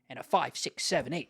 and a 5, 6, 7, 8.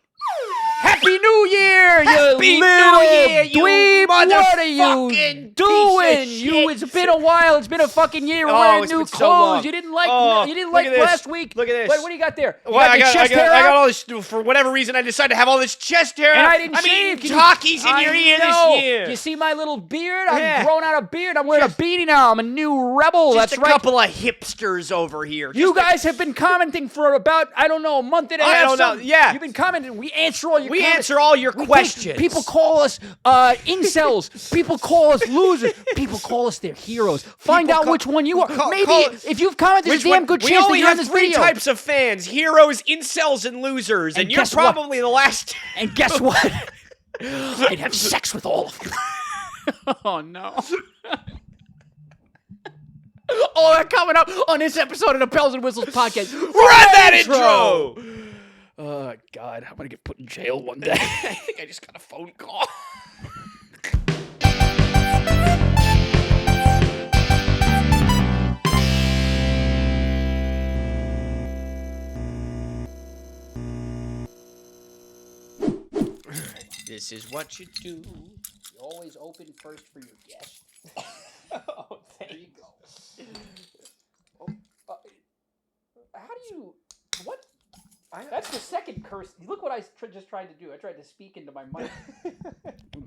Happy New Year, you Happy little New Year, you dweeb! What are you motherfucking doing? piece of You, shit. it's been a while. It's been a fucking year. We're Oh, wearing it's new been so clothes. long. You didn't like. Oh, you didn't look like at this. last week. Look at this. Wait, what do you got there? You Well, got the chest hair I got out? all this. For whatever reason, I decided to have all this chest hair. And out. I didn't I'm shave. eating talkies in your ear this year. You see my little beard? Yeah. I've grown out a beard. I'm wearing a beanie now. I'm a new rebel. Just That's a right. couple of hipsters over here. You guys have been commenting for about, I don't know, a month and a half. I don't know. something. Yeah. You've been commenting. We answer all your We comments. answer all your questions. People call us incels. People call us losers. People call us their heroes. Find out which one you are. Maybe if you've commented, there's a damn good chance that you're in this We only have three video. types of fans: heroes, incels, and losers. And you're guess what? probably the last. And guess what? I'd have sex with all of you. Oh, no. All that coming up on this episode of the Bells and Whistles podcast. Run that intro! Oh, God. I'm going to get put in jail one day. I think I just got a phone call. This is what you do. You always open first for your guest. Oh, There you go. Oh, how do you... What? That's the second curse. Look what I just tried to do. I tried to speak into my mic.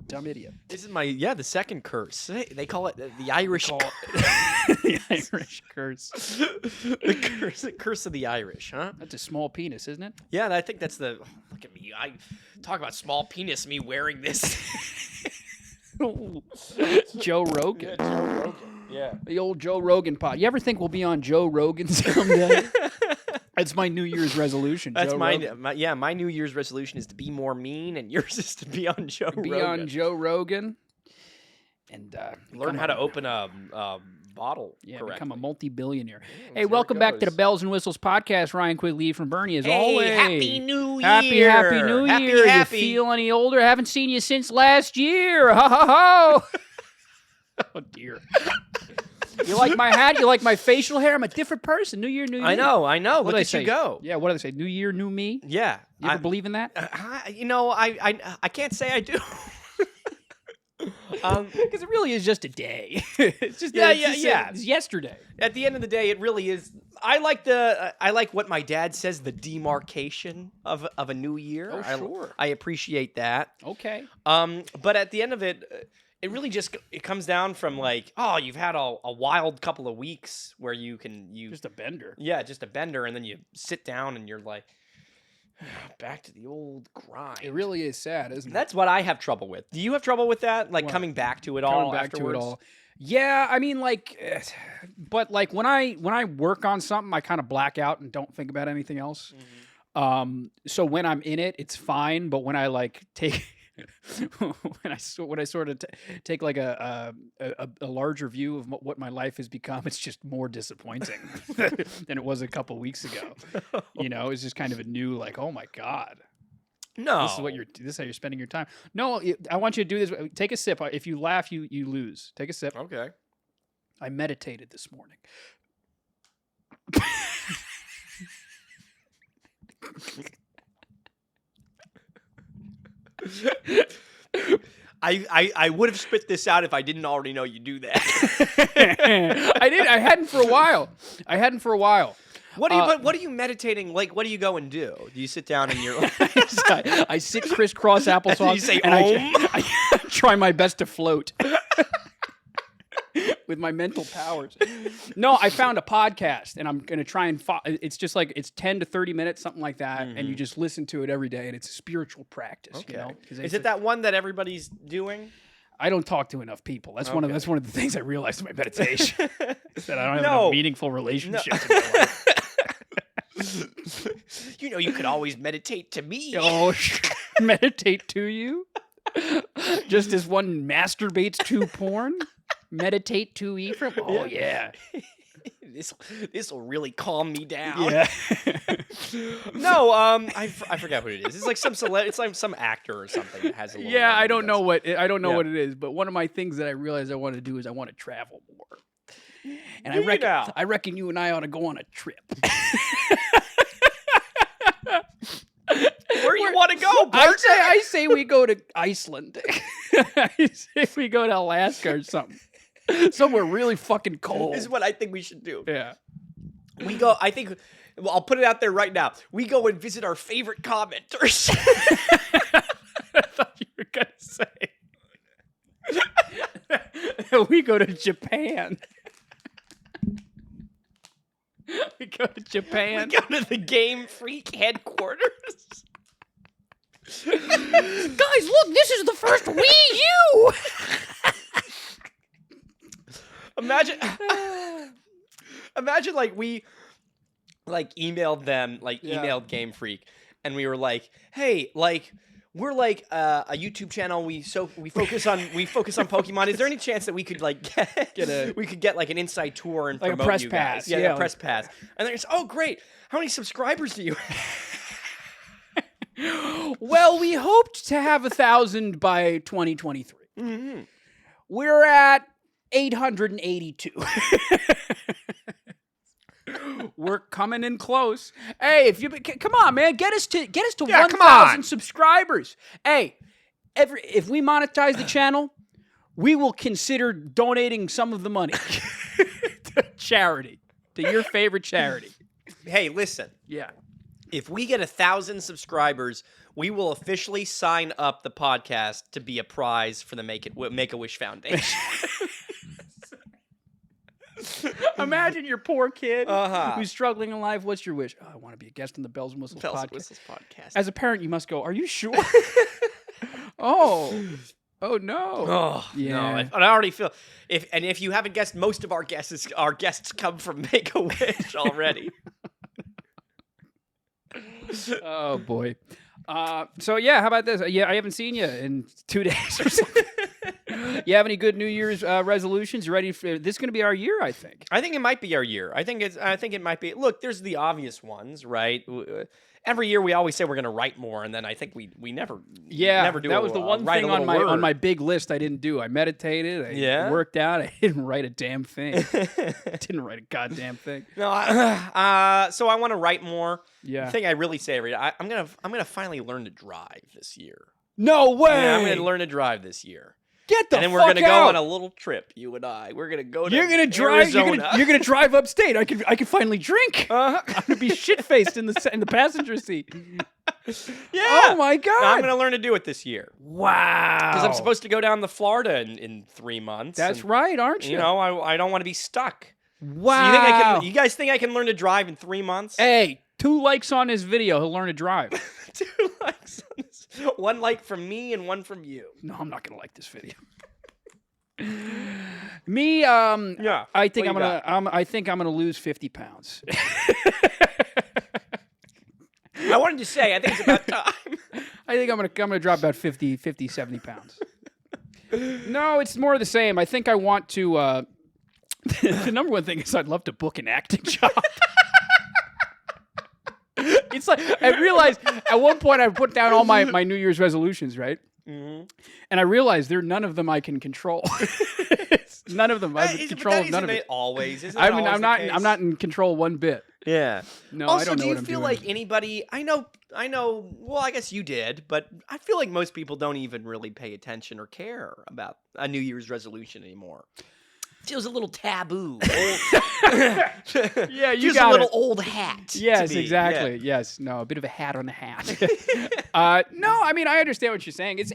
Dumb idiot. This is the second curse. They call it the Irish. The Irish curse. the curse of the Irish, huh? That's a small penis, isn't it? Yeah, I think that's the. Look at me. I talk about small penis. Me wearing this. Joe Rogan. Joe Rogan. Yeah. The old Joe Rogan pod. You ever think we'll be on Joe Rogan someday? That's my New Year's resolution. That's Joe Rogan. my New Year's resolution is to be more mean, and yours is to be on Joe Rogan. Be on Joe Rogan. And learn how to open a bottle. Yeah, correctly. become a multi-billionaire. That's Hey, where welcome it back to the goes. Bells and Whistles podcast. Ryan Quigley from Bernie, as Hey, always. Happy New Happy Year. New Happy, Year. happy. You feel any older? Haven't seen you since last year. Ha ha ha. Oh, dear. You like my hat? You like my facial hair? I'm a different person. New year, new you. I know. What Look do they at say? you go. Yeah, what do they say? New year, new me? Yeah. You ever believe in that? I can't say I do. Because it really is just a day. It's just it's yesterday. At the end of the day, it really is. I like what my dad says, the demarcation of a new year. Oh, sure. I appreciate that. Okay. But at the end of it, it really just comes down from like, oh, you've had a wild couple of weeks where you Just a bender. yeah, just a bender, and then you sit down and you're like, back to the old grind. It really is sad, isn't it? That's what I have trouble with. Do you have trouble with that? Like What? coming back to it all Coming back afterwards? to it all. Yeah, I mean, like, but like when I work on something, I kind of black out and don't think about anything else. Mm-hmm. So when I'm in it, it's fine. But when I like take when I sort of take like a larger view of what my life has become, it's just more disappointing than it was a couple weeks ago. You know, it's just kind of a new like, oh my God. No, This is how you're spending your time. No, I want you to do this. Take a sip. If you laugh, you lose. Take a sip. Okay. I meditated this morning. I would have spit this out if I didn't already know you do that. I hadn't for a while. What are you meditating? Like, what do you go and do? Do you sit down and you're like, I sit crisscross applesauce. You say and Om? I try my best to float with my mental powers. No, I found a podcast, and I'm gonna try and. It's just like it's 10 to 30 minutes, something like that, and you just listen to it every day, and it's a spiritual practice. okay? You know? 'Cause Is it that one that everybody's doing? I don't talk to enough people. That's one of the things I realized in my meditation. Is that I don't have No. enough meaningful relationships in my life. You know, you could always meditate to me. Oh, meditate to you? Just as one masturbates to porn? Meditate to Ephraim? Oh, yeah. This will really calm me down. Yeah. No, I forgot what it is. It's like it's like some actor or something that has a little Yeah, one I that don't know does- what it is, but one of my things that I realized I want to do is I want to travel more. And Neat now. I reckon you and I ought to go on a trip. I say we go to Iceland. I say we go to Alaska or something. Somewhere really fucking cold. This is what I think we should do. Yeah. We go, I think, well, I'll put it out there right now. We go and visit our favorite commenters. I thought you were going to say. We go to Japan. We go to Japan. We go to the Game Freak headquarters. Guys, look, this is the first Wii U. Imagine like we like emailed them, like emailed Game Freak, and we were like, hey, like we're like a YouTube channel. We focus on Pokemon. Is there any chance that we could like get like an inside tour and like promote a press you pass? guys? Yeah, a press pass. And they're just, oh great, how many subscribers do you have? Well, we hoped to have 1,000 by 2023. Mm-hmm. We're at 882. We're coming in close. Hey, if you come on, man, get us to 1,000 subscribers. Hey, if we monetize the channel, we will consider donating some of the money to charity, to your favorite charity. Hey, listen. Yeah. If we get 1,000 subscribers, we will officially sign up the podcast to be a prize for the Make-A-Wish Foundation. Imagine your poor kid who's struggling in life. What's your wish? Oh, I want to be a guest on the Bells and Whistles podcast. As a parent, you must go, are you sure? Oh no. Oh, yeah. No. I already feel if you haven't guessed, most of our guests come from Make-A-Wish already. Oh boy. So yeah, how about this? Yeah, I haven't seen you in 2 days or something. You have any good New Year's resolutions? You ready for this? Is going to be our year, I think. I think it might be our year. I think it might be. Look, there's the obvious ones, right? Every year we always say we're going to write more, and then I think we never never do. That was the one thing on my big list I didn't do. I meditated. I worked out. I didn't write a damn thing. Didn't write a goddamn thing. No. So I want to write more. Yeah. The thing I really say every day, I'm gonna finally learn to drive this year. No way. Yeah, I'm gonna learn to drive this year. Get the fuck out. And then we're gonna go on a little trip, you and I. We're gonna go to Arizona. You're gonna drive upstate. I can finally drink. I'm gonna be shit faced in the passenger seat. Yeah. Oh my god. No, I'm gonna learn to do it this year. Wow. Because I'm supposed to go down to Florida in 3 months. That's right, aren't you? You know, I don't want to be stuck. Wow. So you guys think I can learn to drive in 3 months? Hey, 2 likes on this video, he'll learn to drive. 2 likes on this. 1 like from me and 1 from you. No, I'm not gonna like this video. Me, yeah. I think I'm gonna lose 50 pounds. I wanted to say, I think it's about time. I think I'm gonna drop about 50, 70 pounds. No, it's more of the same. I think I want to. The number one thing is I'd love to book an acting job. It's like I realized at one point I put down all my New Year's resolutions, right? Mm-hmm. And I realized none of them I can control. None of them. I have control of none of it. Always, isn't I'm not in control one bit. Yeah. No, also, I don't know do you what I'm feel doing. like anybody? I know. Well, I guess you did, but I feel like most people don't even really pay attention or care about a New Year's resolution anymore. Feels a little taboo. Yeah, you feels got a little it. old hat. Yes, to me. exactly. Yeah. Yes, no, a bit of a hat on the hat. No, I mean I understand what you're saying. It's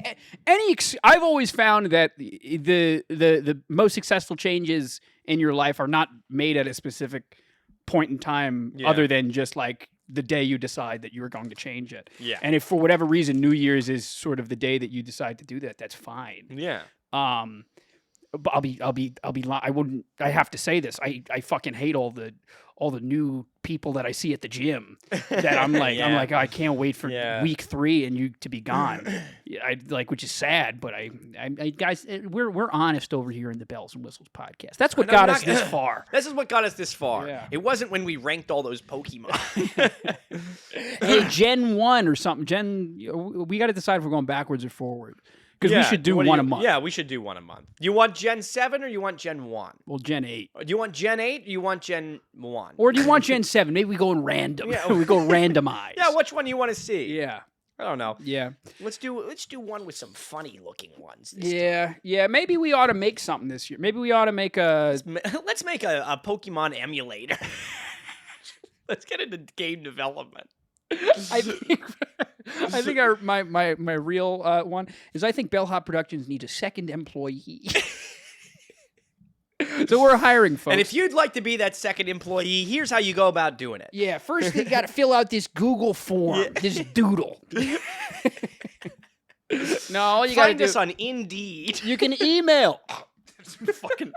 I've always found that the most successful changes in your life are not made at a specific point in time, other than just like the day you decide that you're going to change it. Yeah. And if for whatever reason New Year's is sort of the day that you decide to do that, that's fine. Yeah. But I have to say this. I fucking hate all the new people that I see at the gym that I'm like, oh, I can't wait for week 3 and you to be gone. Which is sad, but I guys, we're honest over here in the Bells and Whistles podcast. That's what got us this far. This is what got us this far. Yeah. It wasn't when we ranked all those Pokemon. Hey, Gen 1 or something. We got to decide if we're going backwards or forward. Because we should do one a month. Yeah, we should do one a month. You want Gen 7 or you want Gen 1? Well, Gen 8. Do you want Gen 8 or you want Gen 1? Or do you want Gen 7? Maybe we go in random. Yeah. We go randomize. Yeah, which one do you want to see? Yeah. I don't know. Yeah. Let's do one with some funny looking ones. This Yeah. Yeah. Maybe we ought to make something this year. Maybe we ought to make a. Let's make a Pokemon emulator. Let's get into game development. I think my real one is I think Bellhop Productions needs a second employee. So we're hiring folks. And if you'd like to be that second employee, here's how you go about doing it. Yeah, first they got to fill out this Google form, this doodle. No, all you got to Find do us on Indeed. You can email. Fucking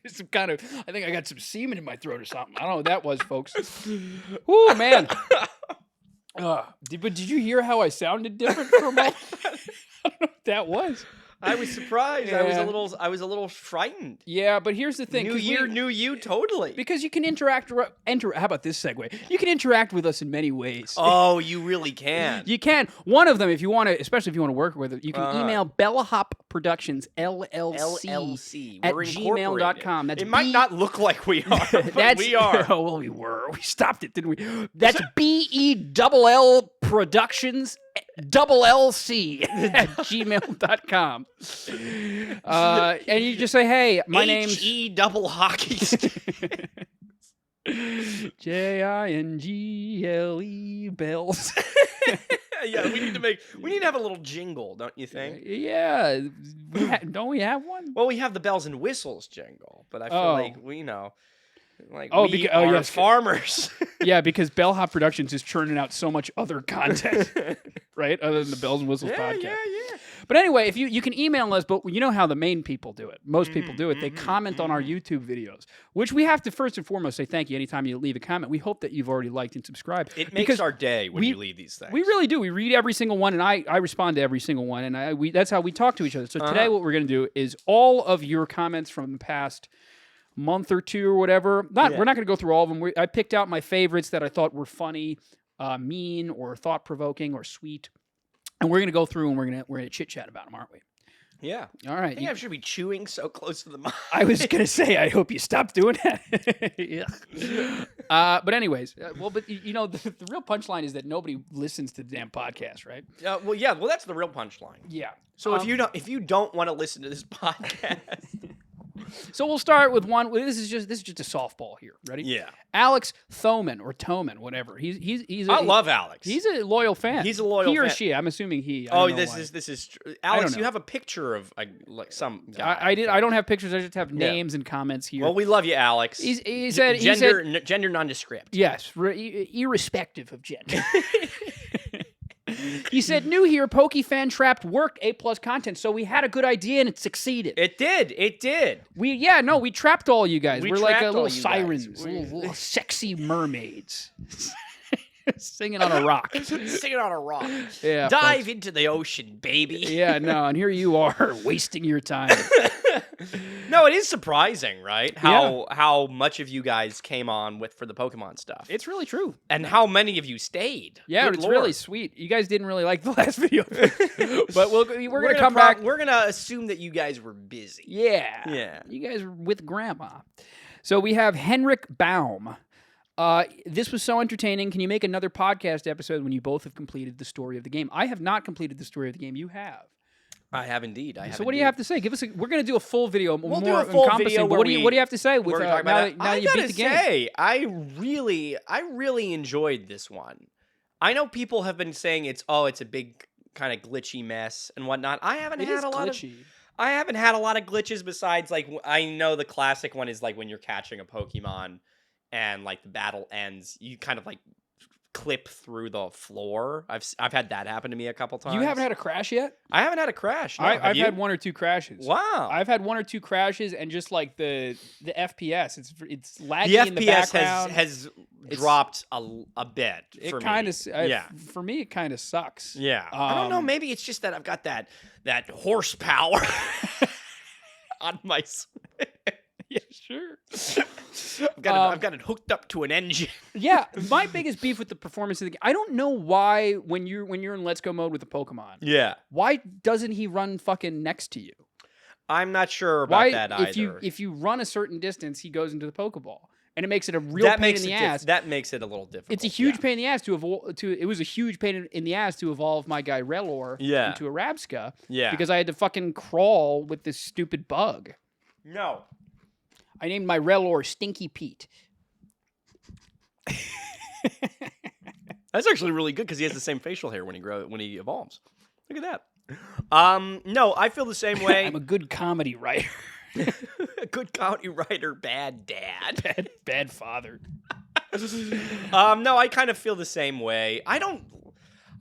some kind of. I think I got some semen in my throat or something. I don't know what that was, folks. Ooh, man. But did you hear how I sounded different for a moment? I don't know what that was. I was surprised. Yeah. I was a little frightened. Yeah, but here's the thing. New year, new you, totally. Because you can how about this segue? You can interact with us in many ways. Oh, you really can. You can. One of them, if you want to, especially if you want to work with it, you can email Bellahop Productions LLC at gmail.com. That's it might not look like we are, but we are. Oh, well, we were. We stopped it, didn't we? That's BELL Productions LLC at gmail.com. And you just say, hey, my name's H-E double hockey stick. JINGLE bells. Yeah, we need to have a little jingle, don't you think? Yeah. Don't we have one? Well, we have the bells and whistles jingle, but I feel like we know. Like we are yes, farmers. Yeah, because Bellhop Productions is churning out so much other content, right? Other than the Bells and Whistles podcast. Yeah. But anyway, if you can email us, but you know how the main people do it. Most people do it. They comment on our YouTube videos, which we have to first and foremost say thank you anytime you leave a comment. We hope that you've already liked and subscribed. It makes our day when you leave these things. We really do. We read every single one, and I respond to every single one, and that's how we talk to each other. So today what we're going to do is all of your comments from the past month or two or whatever. We're not going to go through all of them. I picked out my favorites that I thought were funny, mean, or thought-provoking, or sweet. And we're going to go through and we're going to chit-chat about them, aren't we? Yeah. All right. I think I should be chewing so close to the mic. I was going to say, I hope you stop doing that. Yeah. But anyways, but you know, the real punchline is that nobody listens to the damn podcast, right? Well, that's the real punchline. Yeah. So if you don't want to listen to this podcast. So we'll start with one. This is just a softball here. Ready? Yeah. Alex Thoman or Toman, whatever. I love Alex. He's a loyal fan. He's a loyal fan. He or she. I'm assuming he. This is Alex. You have a picture of like some guy. I don't have pictures. I just have names and comments here. Well, we love you, Alex. He said gender nondescript. Yes, irrespective of gender. He said, new here, Pokefan Trapped worked A+ content, so we had a good idea and it succeeded. It did. We trapped all you guys. We're like little sirens, little sexy mermaids. Singing on a rock. Yeah. Dive into the ocean, baby. Yeah, no, and here you are wasting your time. No, it is surprising, right? How much of you guys came on for the Pokemon stuff. It's really true. And how many of you stayed. Yeah, Good it's Lord. really sweet. You guys didn't really like the last video. But we're going to come back. We're going to assume that you guys were busy. Yeah. Yeah. You guys were with Grandma. So we have Henrik Baum. This was so entertaining. Can you make another podcast episode when you both have completed the story of the game? I have not completed the story of the game. You have. I have indeed. So what do you have to say? We're going to do a full video. We'll do a full video. But what do you have to say with now that you beat the game? I really enjoyed this one. I know people have been saying it's a big kind of glitchy mess and whatnot. I haven't had a lot of glitches besides like I know the classic one is like when you're catching a Pokemon and like the battle ends, you kind of like clip through the floor. I've had that happen to me a couple times. You haven't had a crash yet? I haven't had a crash. No. I've had one or two crashes. Wow. I've had one or two crashes and just like the FPS, it's laggy in the background. The FPS has dropped a bit. For me, it kind of sucks. Yeah. I don't know. Maybe it's just that I've got that horsepower on my Switch. Yeah, sure. I've got it hooked up to an engine. Yeah, my biggest beef with the performance of the game. I don't know why when you're in Let's Go mode with the Pokemon. Yeah. Why doesn't he run fucking next to you? I'm not sure about that either. If you run a certain distance, he goes into the Pokeball. and it makes it a real pain in the ass. That makes it a little difficult. It's a huge pain in the ass it was a huge pain in the ass to evolve my guy Relor into a Rabska. Yeah. Because I had to fucking crawl with this stupid bug. No. I named my Relor Stinky Pete. That's actually really good because he has the same facial hair when he evolves. Look at that. No, I feel the same way. I'm a good comedy writer. A good comedy writer, bad dad. Bad father. No, I kind of feel the same way. I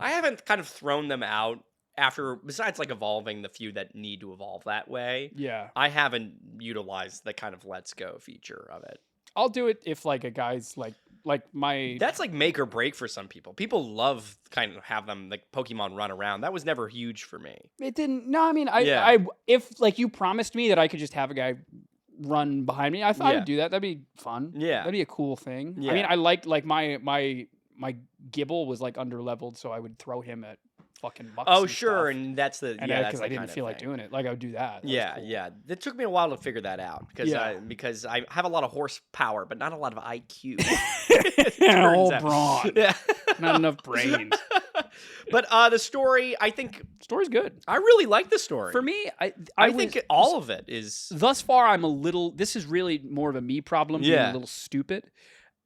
haven't kind of thrown them out after, besides like evolving the few that need to evolve that way. Yeah. I haven't utilized the kind of let's go feature of it. I'll do it if like a guy's like my... That's like make or break for some people. People love kind of have them like Pokemon run around. That was never huge for me. It didn't... No, I mean, if like you promised me that I could just have a guy run behind me, I would do that. That'd be fun. Yeah. That'd be a cool thing. Yeah. I mean, I liked like my Gibble was like underleveled, so I would throw him at fucking mucks. Oh, and sure. stuff. And that's the... And yeah, because I didn't feel like doing it. Like I would do that. That was cool. Yeah. It took me a while to figure that out because I have a lot of horsepower, but not a lot of IQ. All brawn. Yeah. Not enough brains. But the story, I think... Story's good. I really like the story. For me, I think all of it is... Thus far, I'm a little... This is really more of a me problem. Being a little stupid.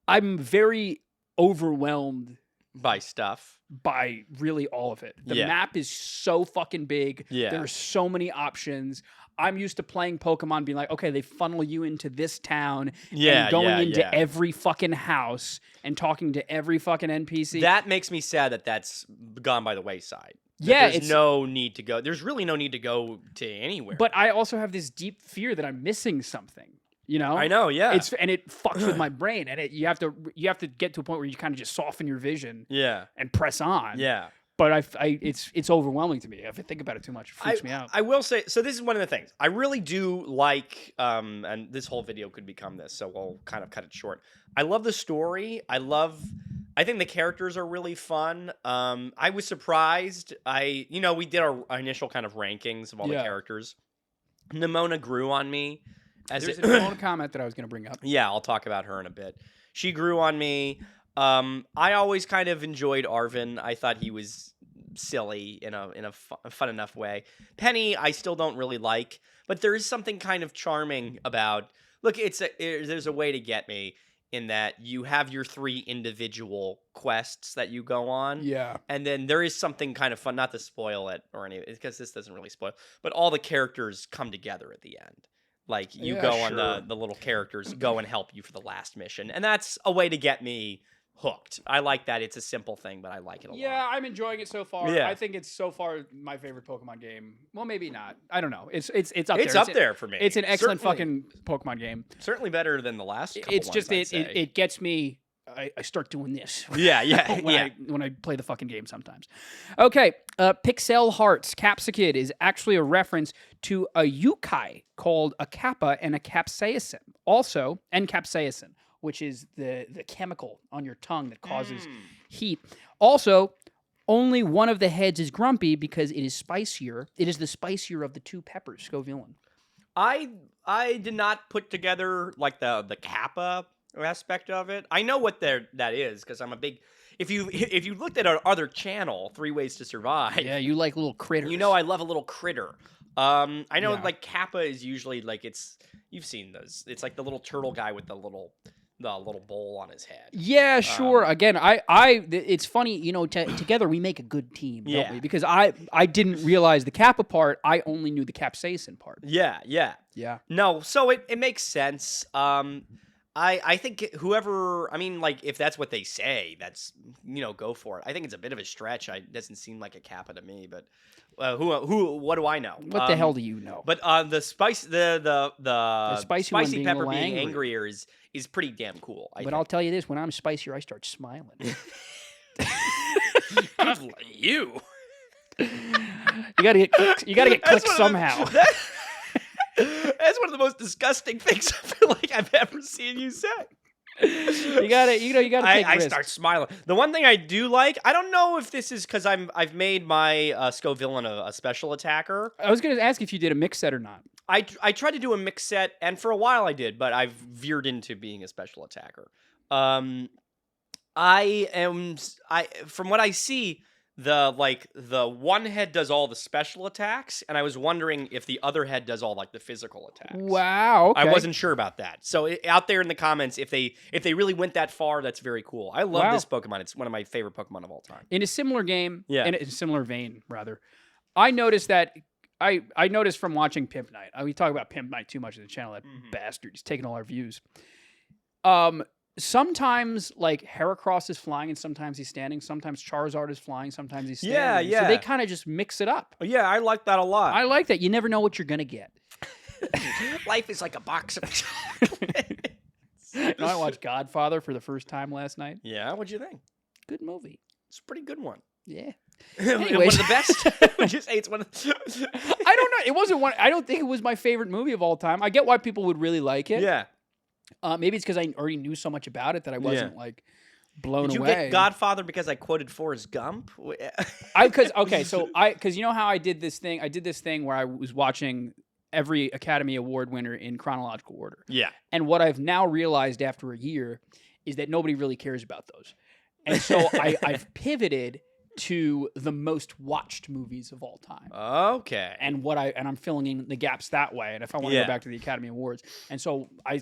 I'm very overwhelmed by stuff. By really all of it. The map is so fucking big. Yeah. There's so many options. I'm used to playing Pokemon being like, okay, they funnel you into this town and going into every fucking house and talking to every fucking NPC. That makes me sad that that's gone by the wayside. There's no need to go. There's really no need to go to anywhere. But I also have this deep fear that I'm missing something. You know, I know, yeah. And it fucks with my brain, and you have to get to a point where you kind of just soften your vision, and press on, But it's overwhelming to me. If I think about it too much, it freaks me out. I will say, so this is one of the things I really do like, and this whole video could become this, so we'll kind of cut it short. I love the story. I think the characters are really fun. I was surprised. We did our initial kind of rankings of all the characters. Nimona grew on me. There's a comment that I was going to bring up. Yeah, I'll talk about her in a bit. She grew on me. I always kind of enjoyed Arvin. I thought he was silly in a fun enough way. Penny, I still don't really like, but there is something kind of charming about. Look, there's a way to get me in that you have your 3 individual quests that you go on. Yeah. And then there is something kind of fun, not to spoil it or anything, because this doesn't really spoil, but all the characters come together at the end. Like, you go on the little characters go and help you for the last mission. And that's a way to get me hooked. I like that. It's a simple thing, but I like it a lot. Yeah, I'm enjoying it so far. Yeah. I think it's so far my favorite Pokemon game. Well, maybe not. I don't know. It's up there. It's up there for me. It's an excellent fucking Pokemon game. Certainly better than the last couple It's ones, just, I'd say. it gets me... I start doing this. Yeah. when I play the fucking game sometimes. Okay, Pixel Hearts Capsicid is actually a reference to a yokai called a kappa and a capsaicin. Also, and capsaicin, which is the chemical on your tongue that causes heat. Also, only one of the heads is grumpy because it is spicier. It is the spicier of the 2 peppers, Scovillean. I did not put together like the kappa aspect of it. I know what that is because I'm a big. If you looked at our other channel, 3 Ways to Survive. Yeah, you like little critters. You know I love a little critter. I know like kappa is usually like you've seen those. It's like the little turtle guy with the little bowl on his head. Yeah, sure. Again, it's funny, together we make a good team, don't we? Because I didn't realize the kappa part. I only knew the capsaicin part. Yeah. No, so it makes sense. I think whoever, if that's what they say, that's, go for it. I think it's a bit of a stretch. It doesn't seem like a kappa to me, but what do I know? What the hell do you know? But the spice, the spicy pepper being angrier is pretty damn cool. But I'll tell you this, when I'm spicier, I start smiling. You gotta get clicked somehow. That's one of the most disgusting things I feel like I've ever seen you say. You gotta, you gotta take I risks. start smiling. The one thing I do like, I don't know if this is because I've made my Scovillain a special attacker. I was gonna ask if you did a mix set or not. I tried to do a mix set, and for a while I did, but I've veered into being a special attacker. From what I see, the one head does all the special attacks, and I was wondering if the other head does all like the physical attacks. Wow. Okay. I wasn't sure about that. So out there in the comments, if they really went that far, that's very cool. I love this Pokemon. It's one of my favorite Pokemon of all time. In a similar game, Yeah. in a similar vein, rather, I noticed that I noticed from watching Pimp Night. We talk about Pimp Night too much on the channel. That bastard, he's taking all our views. Sometimes like Heracross is flying and sometimes he's standing. Sometimes Charizard is flying. Sometimes he's standing. Yeah. So they kind of just mix it up. Yeah, I like that a lot. I like that. You never know what you're gonna get. Life is like a box of chocolates. I watched Godfather for the first time last night. Yeah, what'd you think? Good movie. It's a pretty good one. Yeah. One of Anyways. the best. Would you say it's one of the... I don't know. It wasn't one. I don't think it was my favorite movie of all time. I get why people would really like it. Yeah. Maybe it's because I already knew so much about it that I wasn't like blown Did you away. get Godfather because I quoted Forrest Gump? Because you know how I did this thing. I did this thing where I was watching every Academy Award winner in chronological order. Yeah. And what I've now realized after a year is that nobody really cares about those. And so I've pivoted to the most watched movies of all time. Okay. And I'm filling in the gaps that way. And if I want to go back to the Academy Awards, and so I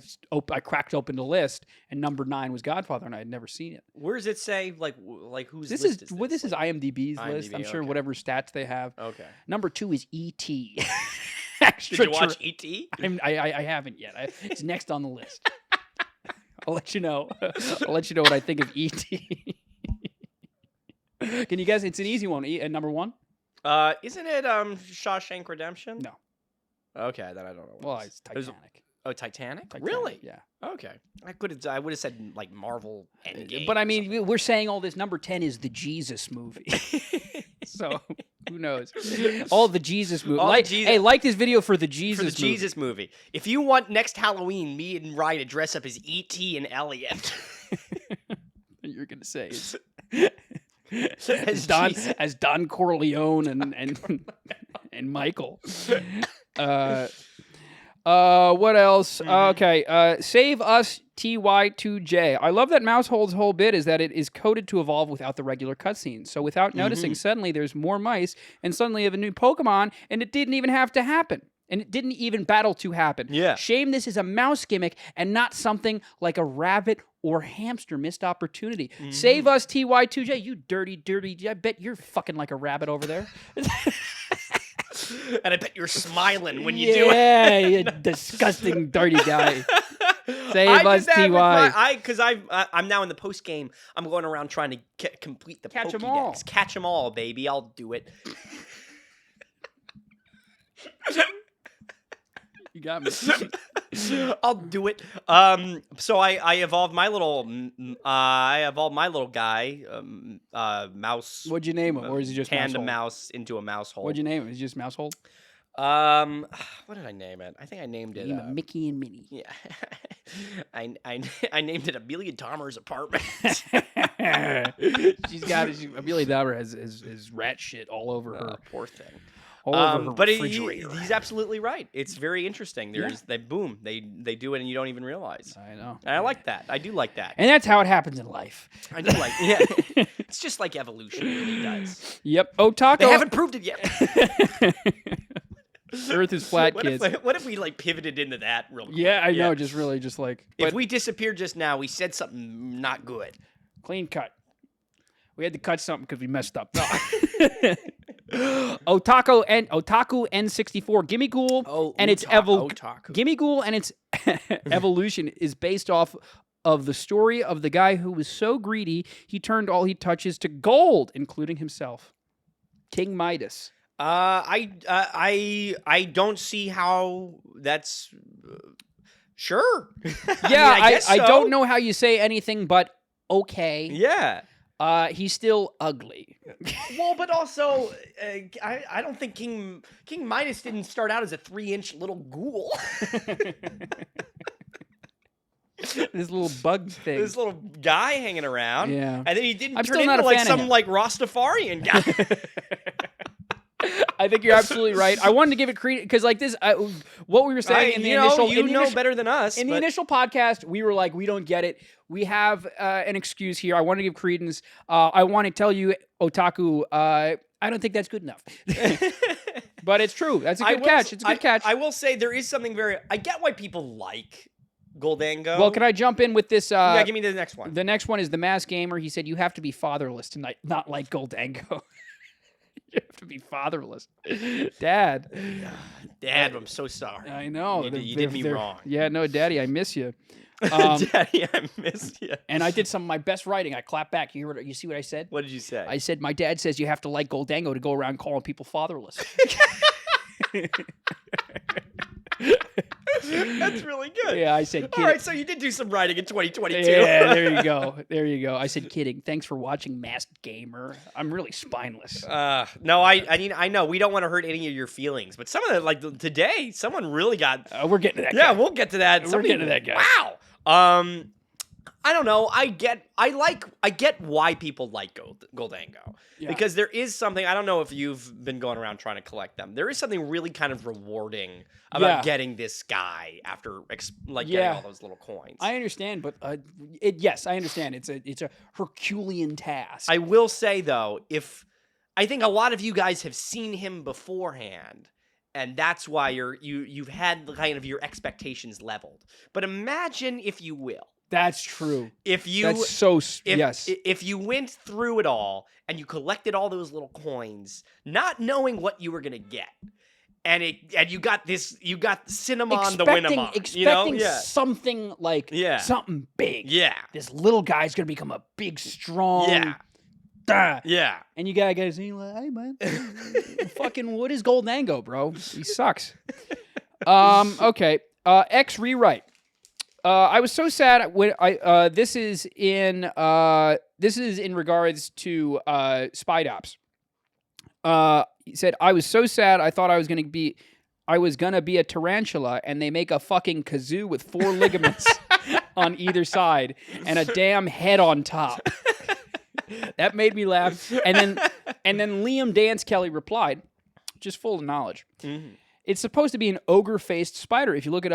cracked open the list, and number 9 was Godfather, and I had never seen it. Where does it say like who's This list is this? this is IMDb's list. IMDb, I'm sure okay. whatever stats they have. Okay. Number 2 is E.T. Did you watch E.T.? I haven't yet. It's next on the list. I'll let you know. I'll let you know what I think of E.T. Can you guess? It's an easy one. Number 1? Isn't it Shawshank Redemption? No. Okay, then I don't know. Well, it's Titanic. Titanic? Titanic, Really? Yeah. Okay. I would have said like Marvel Endgame. But I mean, we're saying all this. Number 10 is the Jesus movie. So who knows? All the Jesus movie. Hey, like this video for the Jesus movie. Jesus movie. If you want next Halloween, me and Ryan to dress up as E.T. and Elliot. You're gonna say as Don Corleone and Michael. What else? Okay. Save us TY2J. I love that Mousehold's whole bit is that it is coded to evolve without the regular cutscenes. So without noticing, suddenly there's more mice, and suddenly you have a new Pokemon, and it didn't even have to happen. And it didn't even battle to happen. Yeah. Shame this is a mouse gimmick and not something like a rabbit or hamster. Missed opportunity. Save us, TY2J. You dirty. I bet you're fucking like a rabbit over there. And I bet you're smiling when you do it. Yeah, you disgusting, dirty guy. Save us, TY. Because I'm now in the post game. I'm going around trying to complete the Catch 'em Pokédex. all. Catch 'em all, baby. I'll do it. You got me. I'll do it. So I evolved my little guy, mouse. What'd you name him, or is he just tandem Mousehold? Mouse into a mouse hole? What'd you name him? Is he just Mousehold? What did I name it? I think I named it Mickey and Minnie. Yeah, I named it Amelia Dahmer's apartment. Amelia Dahmer has rat shit all over her. Poor thing. All over her But refrigerator. he's absolutely right. It's very interesting. They do it and you don't even realize. I know. And I like that. I do like that. And that's how it happens in life. I do like. Yeah, it's just like evolution really does. Yep. Otaku. They haven't proved it yet. Earth is flat, kids. What if we like pivoted into that real quick? Yeah, I know. Just really, just like if we disappeared just now, we said something not good. Clean cut. We had to cut something because we messed up. Otaku N64 Gimmighoul and its Gimmighoul and its evolution is based off of the story of the guy who was so greedy he turned all he touches to gold, including himself. King Midas. I don't see how that's sure. Yeah, I guess I so. don't know how you say anything but okay. Yeah. He's still ugly. Well, but also, I don't think King Midas didn't start out as a 3-inch little ghoul. This little bug thing. This little guy hanging around. Yeah. And then he didn't I'm turn still not into a like fan of some him. like Rastafarian guy. I think you're absolutely right. I wanted to give it credit because, like this, what we were saying in the initial, you know better than us. in the initial podcast, we were like, we don't get it. We have an excuse here. I want to give credence. I want to tell you, Otaku, I don't think that's good enough. But it's true. That's a good catch. It's a good catch. I will say there is something very. I get why people like Goldango. Well, can I jump in with this? Yeah, give me the next one. The next one is the Mass Gamer. He said, you have to be fatherless tonight, not like Goldango. You have to be fatherless. Dad. Dad, I'm so sorry. I know. You did me wrong. Yeah, no, Daddy, I miss you. Daddy, I missed you. And I did some of my best writing. I clapped back. You see what I said? What did you say? I said, my dad says you have to like Goldango to go around calling people fatherless. That's really good. Yeah, I said kidding. All right, so you did do some writing in 2022. Yeah, there you go. There you go. I said kidding. Thanks for watching Masked Gamer. I'm really spineless. No, I mean, I know we don't want to hurt any of your feelings, but some of the, like today, someone really got. We're getting to that guy. Yeah, we'll get to that. We're getting to that guy. Wow. I don't know. I get why people like Goldango. Yeah. Because there is something, I don't know if you've been going around trying to collect them. There is something really kind of rewarding about getting this guy after getting all those little coins. I understand, but yes, I understand. It's a Herculean task. I will say though, I think a lot of you guys have seen him beforehand, and that's why you've had kind of your expectations leveled. But imagine, if you will, That's true. If you That's so yes. If you went through it all and you collected all those little coins, not knowing what you were gonna get, and you got Cinnamon the Winamon, expecting something like something big. Yeah. This little guy's gonna become a big, strong. Yeah. And you gotta say, like, hey man, fucking what is Goldango, bro? He sucks. Okay. X rewrite. I was so sad when this is in regards to Spide Ops. He said, I was so sad I thought I was gonna be a tarantula, and they make a fucking kazoo with 4 ligaments on either side and a damn head on top. That made me laugh. And then Liam Dance Kelly replied, just full of knowledge. Mm-hmm. It's supposed to be an ogre-faced spider. If you look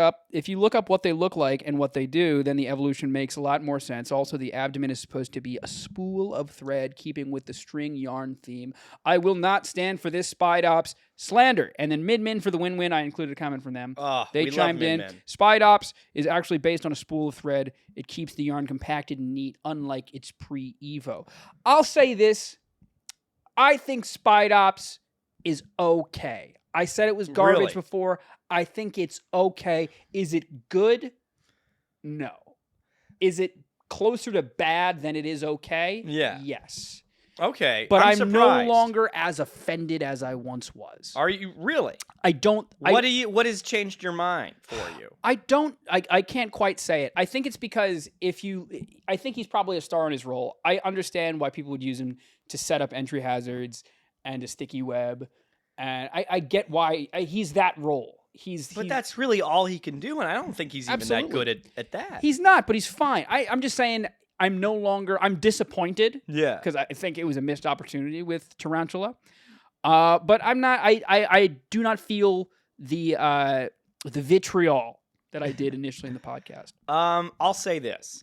up what they look like and what they do, then the evolution makes a lot more sense. Also, the abdomen is supposed to be a spool of thread, keeping with the string yarn theme. I will not stand for this Spide Ops slander. And then Min for the win-win. I included a comment from them. They chimed in. Spide Ops is actually based on a spool of thread. It keeps the yarn compacted and neat, unlike its pre-Evo. I'll say this. I think Spide Ops is okay. I said it was garbage before. I think it's okay. Is it good? No. Is it closer to bad than it is okay? Yeah. Yes. Okay. But I'm surprised. no longer as offended as I once was. Are you really? I don't. What has changed your mind for you? I can't quite say it. I think it's because I think he's probably a star in his role. I understand why people would use him to set up entry hazards and a sticky web. And I get why he's that role. But that's really all he can do, and I don't think he's even that good at that. He's not, but he's fine. I'm just saying I'm disappointed. Yeah. Because I think it was a missed opportunity with Tarantula. But I'm not. I do not feel the vitriol that I did initially in the podcast. I'll say this.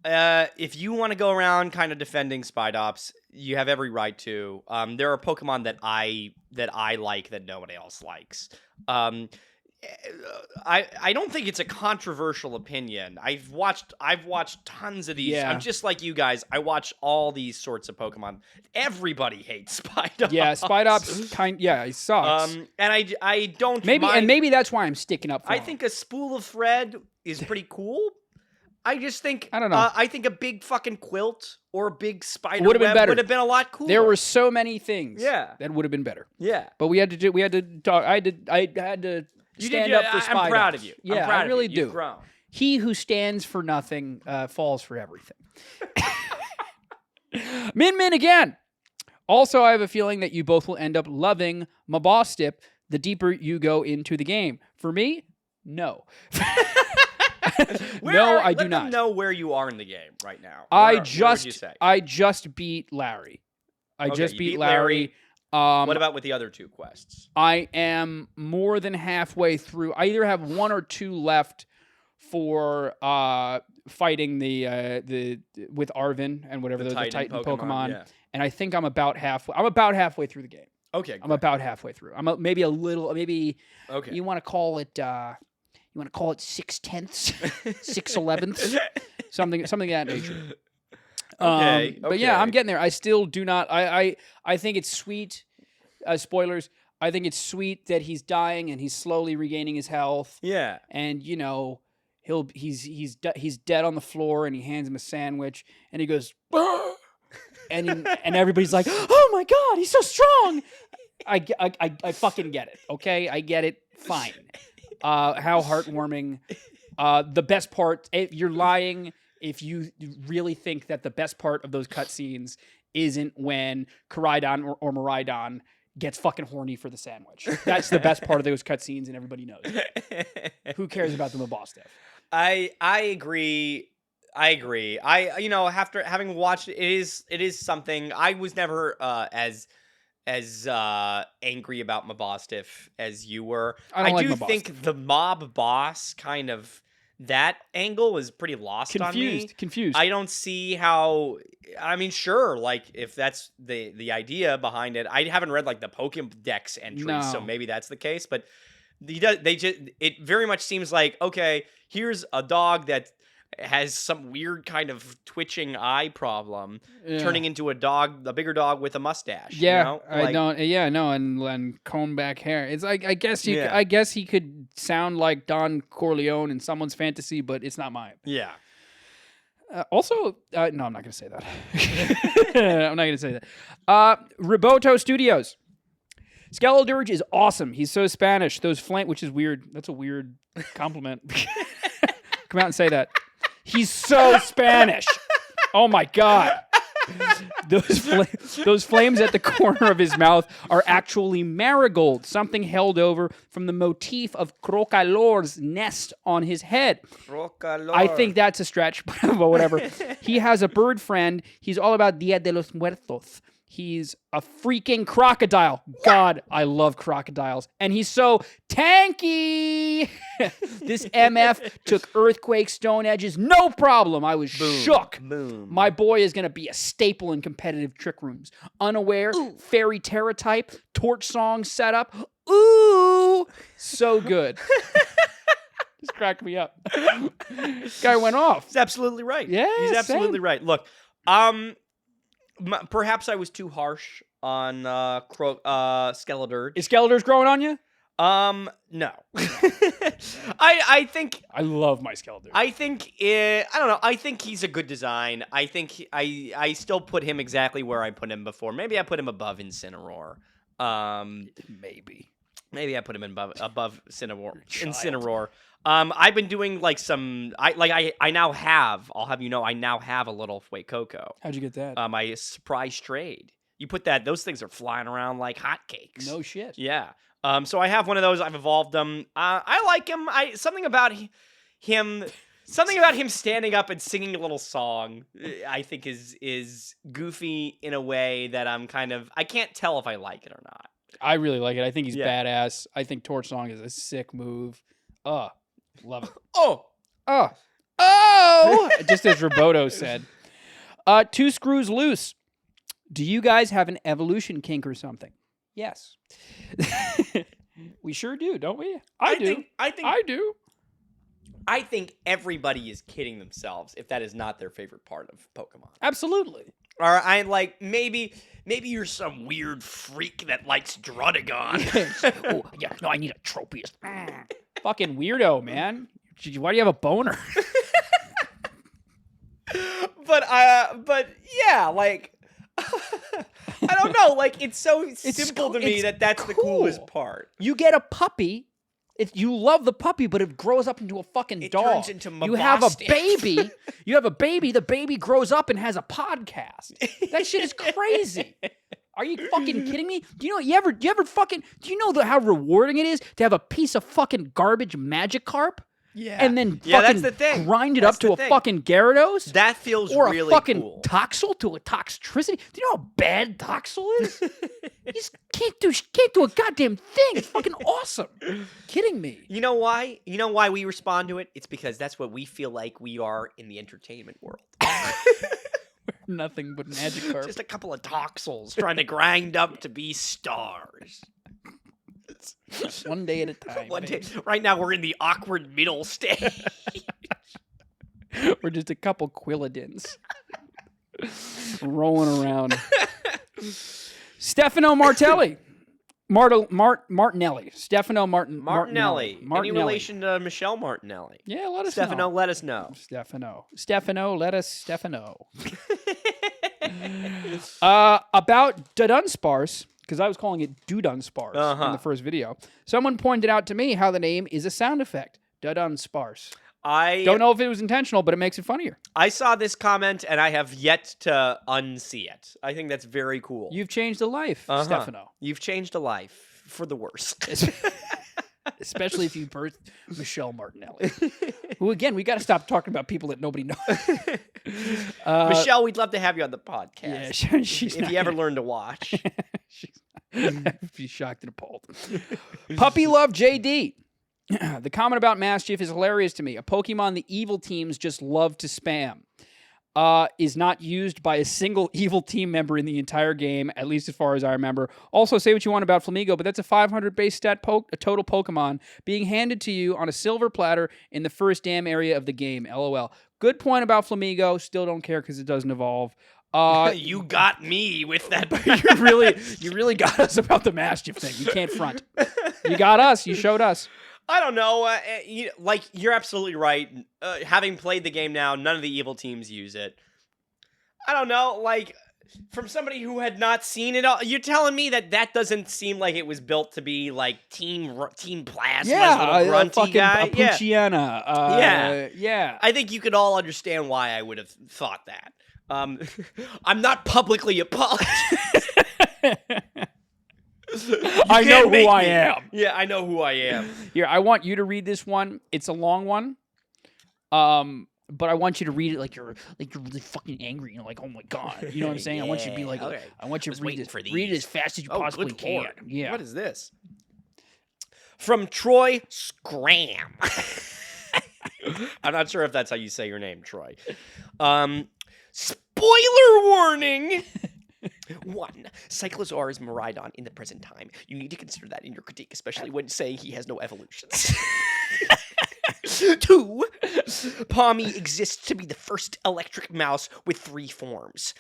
If you want to go around kind of defending Spide Ops, you have every right to. There are Pokemon that I like that nobody else likes. I don't think it's a controversial opinion. I've watched tons of these. Yeah. I'm just like you guys. I watch all these sorts of Pokemon. Everybody hates Spide Ops. Yeah, Spide Ops he sucks. And I don't maybe that's why I'm sticking up for him. I think a spool of thread is pretty cool. I just think I don't know. I think a big fucking quilt or a big spider would have been better. Would have been a lot cooler. There were so many things that would have been better. Yeah. But we had to talk. I had to stand up for Spide Ops. I'm proud of you. Yeah, I really do. You've grown. He who stands for nothing falls for everything. Min again. Also, I have a feeling that you both will end up loving Mabostip the deeper you go into the game. For me, no. I do let not. them know where you are in the game right now. I Where would you say? just beat Larry. I Okay, just you beat beat Larry. What about with the other 2 quests? I am more than halfway through. I either have 1 or 2 left for fighting the with Arvin and whatever the Titan Pokemon. Yeah. And I think I'm about halfway through the game. Okay, I'm about halfway through. Maybe a little. Maybe okay. you want to call it. You want to call it 6/10, 6/11, something of that nature. Okay, But yeah, I'm getting there. I still do not. I think it's sweet. Spoilers. I think it's sweet that he's dying and he's slowly regaining his health. Yeah. And he's dead on the floor and he hands him a sandwich and he goes, and everybody's like, oh my god, he's so strong. I fucking get it. Okay, I get it. Fine. How heartwarming. The best part. You're lying if you really think that the best part of those cutscenes isn't when Koraidon or Miraidon gets fucking horny for the sandwich. That's the best part of those cutscenes, and everybody knows it. Who cares about the boss stuff? I agree. After having watched it is something. I was never as angry about Mabostiff as you were. I do think the mob boss kind of that angle is pretty lost on me. Confused. I don't see how. I mean, sure, like if that's the idea behind it. I haven't read like the Pokédex entries, so maybe that's the case. But it very much seems like, okay, here's a dog that has some weird kind of twitching eye problem, turning into a bigger dog with a mustache. Yeah, you know? I don't. Yeah, no, and comb back hair. It's like I guess he could sound like Don Corleone in someone's fantasy, but it's not mine. Yeah. Also, no, I'm not going to say that. I'm not going to say that. Roboto Studios. Skeledirge is awesome. He's so Spanish. Those which is weird. That's a weird compliment. Come out and say that. He's so Spanish. Oh my god. Those flames at the corner of his mouth are actually marigolds, something held over from the motif of Crocalor's nest on his head. Crocalor. I think that's a stretch, but whatever. He has a bird friend. He's all about Dia de los Muertos. He's a freaking crocodile. God, I love crocodiles. And he's so tanky. This MF took Earthquake, Stone Edges, no problem. I was shook. Boom. My boy is going to be a staple in competitive trick rooms. Unaware, fairy terror type, torch song setup. Ooh, so good. Just cracked me up. Guy went off. He's absolutely right. Yeah, he's absolutely right. Look, perhaps I was too harsh on Skeledirge. Is Skeledirge growing on you? No. I think I love my Skeledirge. I think I don't know. I think he's a good design. I think I still put him exactly where I put him before. Maybe I put him above Incineroar. Maybe I put him above Incineroar. I've been doing like some. I now have. I'll have you know. I now have a little Fuecoco. How'd you get that? I surprise trade. You put those things are flying around like hotcakes. No shit. Yeah. So I have one of those. I've evolved them. I like him. Something about him standing up and singing a little song. I think is goofy in a way that I can't tell if I like it or not. I really like it. I think he's badass. I think Torch Song is a sick move. Love it. Oh! Just as Roboto said. 2 screws loose. Do you guys have an evolution kink or something? Yes. We sure do, don't we? I do. I think everybody is kidding themselves if that is not their favorite part of Pokemon. Absolutely. Or I like maybe you're some weird freak that likes Druddigon. Oh, yeah, no, I need a Tropius. Fucking weirdo, man. Why do you have a boner? but yeah, like I don't know, like it's simple to me that's the coolest part. You get a puppy. You love the puppy, but it grows up into a fucking dog. Turns into You have a baby. The baby grows up and has a podcast. That shit is crazy. Are you fucking kidding me? Do you know how rewarding it is to have a piece of fucking garbage Magikarp? Yeah. and then Yeah, fucking that's the thing. grind it That's up to the a thing. fucking Gyarados? That feels Or really a fucking cool. Toxel to a Toxtricity? Do you know how bad Toxel is? He just can't do a goddamn thing. It's fucking awesome. Kidding me? You know why? You know why we respond to it? It's because that's what we feel like we are in the entertainment world. Nothing but Magikarp. Just a couple of toxels trying to grind up to be stars. One day at a time. One day, baby. right now, we're in the awkward middle stage. We're just a couple Quilladins rolling around. Stefano Martelli. Martinelli. Stefano Martinelli. Any relation to Michelle Martinelli? Yeah, let us Stefano, know. let us know. Stefano, let us Stefano. About Dudunsparce, because I was calling it Dudunsparce in the first video. Someone pointed out to me how the name is a sound effect. Dudunsparce. I don't know if it was intentional, but it makes it funnier. I saw this comment and I have yet to unsee it. I think that's very cool. You've changed a life, Stefano. You've changed a life for the worse. Especially if you birthed Michelle Martinelli. Who, again, we got to stop talking about people that nobody knows. Michelle, we'd love to have you on the podcast. Yeah, she's if you ever learn to watch. I'd be shocked and appalled. Puppy Love JD. The comment about Mastiff is hilarious to me. A Pokemon the evil teams just love to spam. Is not used by a single evil team member in the entire game, at least as far as I remember. Also, say what you want about Flamigo, but that's a 500 base stat total Pokemon being handed to you on a silver platter in the first damn area of the game. LOL. Good point about Flamigo. Still don't care because it doesn't evolve. You got me with that. you really got us about the Mastiff thing. You can't front. You got us. You showed us. I don't know. You're absolutely right. Having played the game now, none of the evil teams use it. I don't know. From somebody who had not seen it all, you're telling me that doesn't seem like it was built to be like Team Plasma's little grunty fucking guy. Poochyena. Yeah. I think you could all understand why I would have thought that. I'm not publicly apologizing. I know who I am. Yeah, I know who I am. Here, I want you to read this one. It's a long one. But I want you to read it like you're really fucking angry. You know, like, oh my god. You know what I'm saying? I want you to be like, okay. I want you to read it as fast as you Oh, possibly good can. Lord. Yeah. What is this? From Troy Scram. I'm not sure if that's how you say your name, Troy. Spoiler warning. 1. Cyclosaur is Miraidon in the present time. You need to consider that in your critique, especially when saying he has no evolutions. 2. Palmy exists to be the first electric mouse with 3 forms.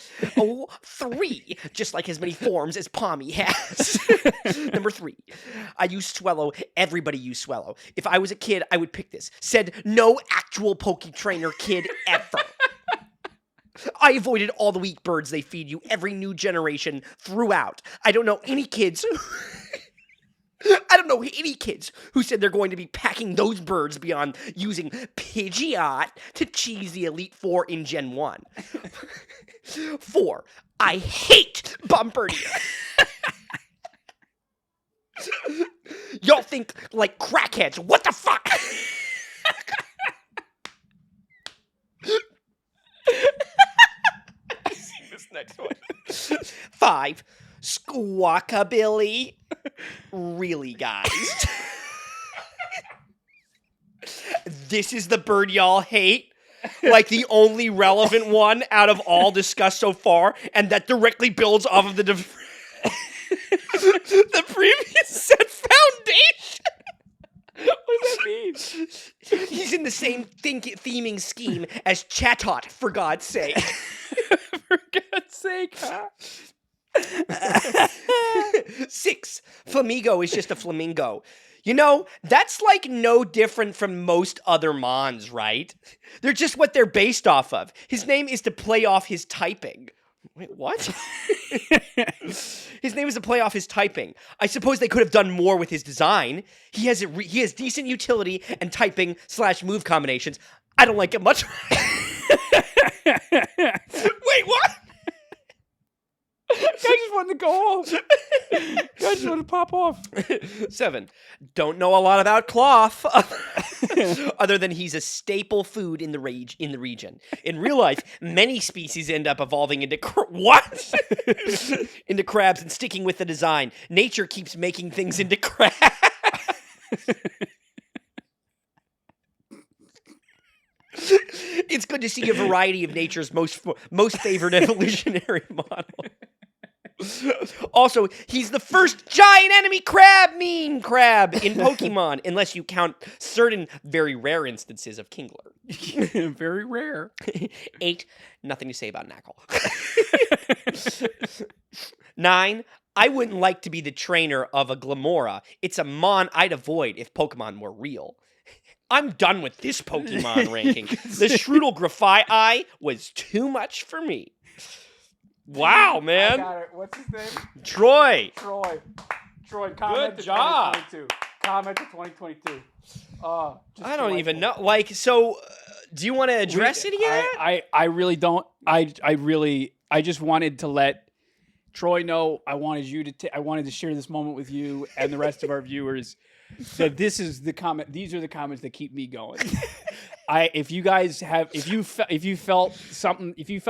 3. Just like as many forms as Palmy has. Number 3. I use Swellow. Everybody use Swellow. If I was a kid, I would pick this. Said no actual Poke Trainer kid ever. I avoided all the weak birds they feed you every new generation throughout. I don't know any kids who said they're going to be packing those birds beyond using Pidgeot to cheese the Elite Four in Gen 1. 4. I hate Bombardier. Y'all think like crackheads. What the fuck? Next one. 5. Squawkabilly. Really, guys? This is the bird y'all hate? Like the only relevant one out of all discussed so far, and that directly builds off of the the previous set foundation. What does that mean? He's in the same theming scheme as Chatot, for God's sake. For God's sake, huh? 6. Flamigo is just a flamingo. You know, that's like no different from most other Mons, right? They're just what they're based off of. His name is to play off his typing. Wait, what? His name is to play off his typing. I suppose they could have done more with his design. He has decent utility and typing / move combinations. I don't like it much. Wait, what? just wanted to go home. I just wanted to pop off. 7. Don't know a lot about cloth, other than he's a staple food in the region. In real life, many species end up evolving into what? Into crabs and sticking with the design. Nature keeps making things into crabs. It's good to see a variety of nature's most favored evolutionary model. Also, he's the first giant enemy crab in Pokemon, unless you count certain very rare instances of Kingler. Very rare. 8. Nothing to say about Knackle. 9. I wouldn't like to be the trainer of a Glamora. It's a mon I'd avoid if Pokemon were real. I'm done with this Pokemon ranking. The Shroodle Grafai was too much for me. Wow, man. I got it. What's his name? Troy. Troy, comment Good to job. 2022. Comment to 2022. I don't even know. Like, so, do you want to address it yet? I really don't. I just wanted to let Troy know I wanted you to. I wanted to share this moment with you and the rest of our viewers. That this is the comment. These are the comments that keep me going. If you guys have, if you felt something, if you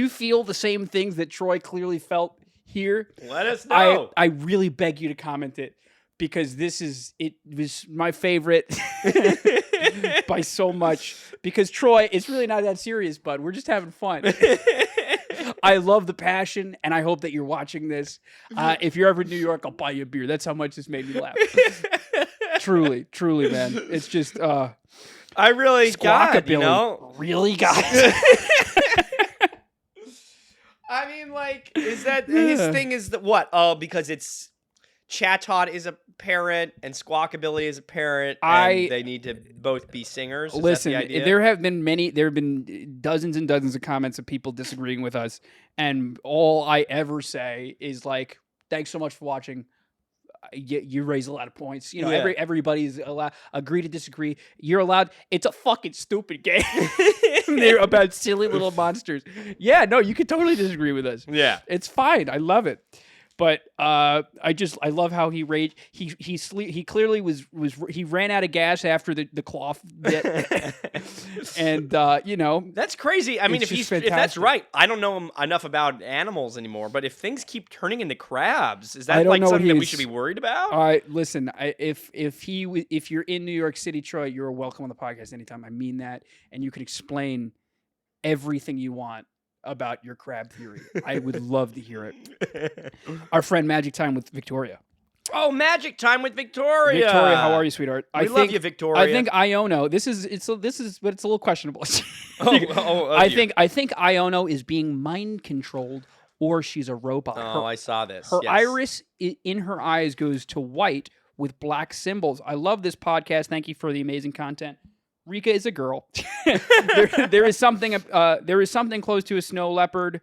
feel the same things that Troy clearly felt here, let us know. I really beg you to comment it, because it was my favorite by so much. Because Troy, it's really not that serious, bud. We're just having fun. I love the passion, and I hope that you're watching this. If you're ever in New York, I'll buy you a beer. That's how much this made me laugh. Truly, man. It's just I really got it, really got it. I mean, like, is that his thing? Is that what? Oh, because it's Chatot is a parent and Squawkabilly is a parent, and they need to both be singers. Is listen, that the idea? there have been dozens and dozens of comments of people disagreeing with us, and all I ever say is like, "Thanks so much for watching." You raise a lot of points. Everybody's allowed agree to disagree. You're allowed. It's a fucking stupid game. They're about silly little monsters. Yeah, no, you can totally disagree with us. Yeah, it's fine. I love it. But I love how he raged. He clearly he ran out of gas after the cloth bit, and that's crazy. I mean, if that's right, I don't know enough about animals anymore. But if things keep turning into crabs, is that like something that we should be worried about? All right, listen. If you're in New York City, Troy, you're welcome on the podcast anytime. I mean that, and you can explain everything you want about your crab theory. I would love to hear it. Our friend Magic Time with Victoria. Oh, Magic Time with Victoria. Victoria, how are you, sweetheart? We love you, Victoria. I think Iono. This is, but it's a little questionable. I think Iono is being mind controlled, or she's a robot. I saw this. Her iris in her eyes goes to white with black symbols. I love this podcast. Thank you for the amazing content. Rika is a girl. there is something close to a snow leopard.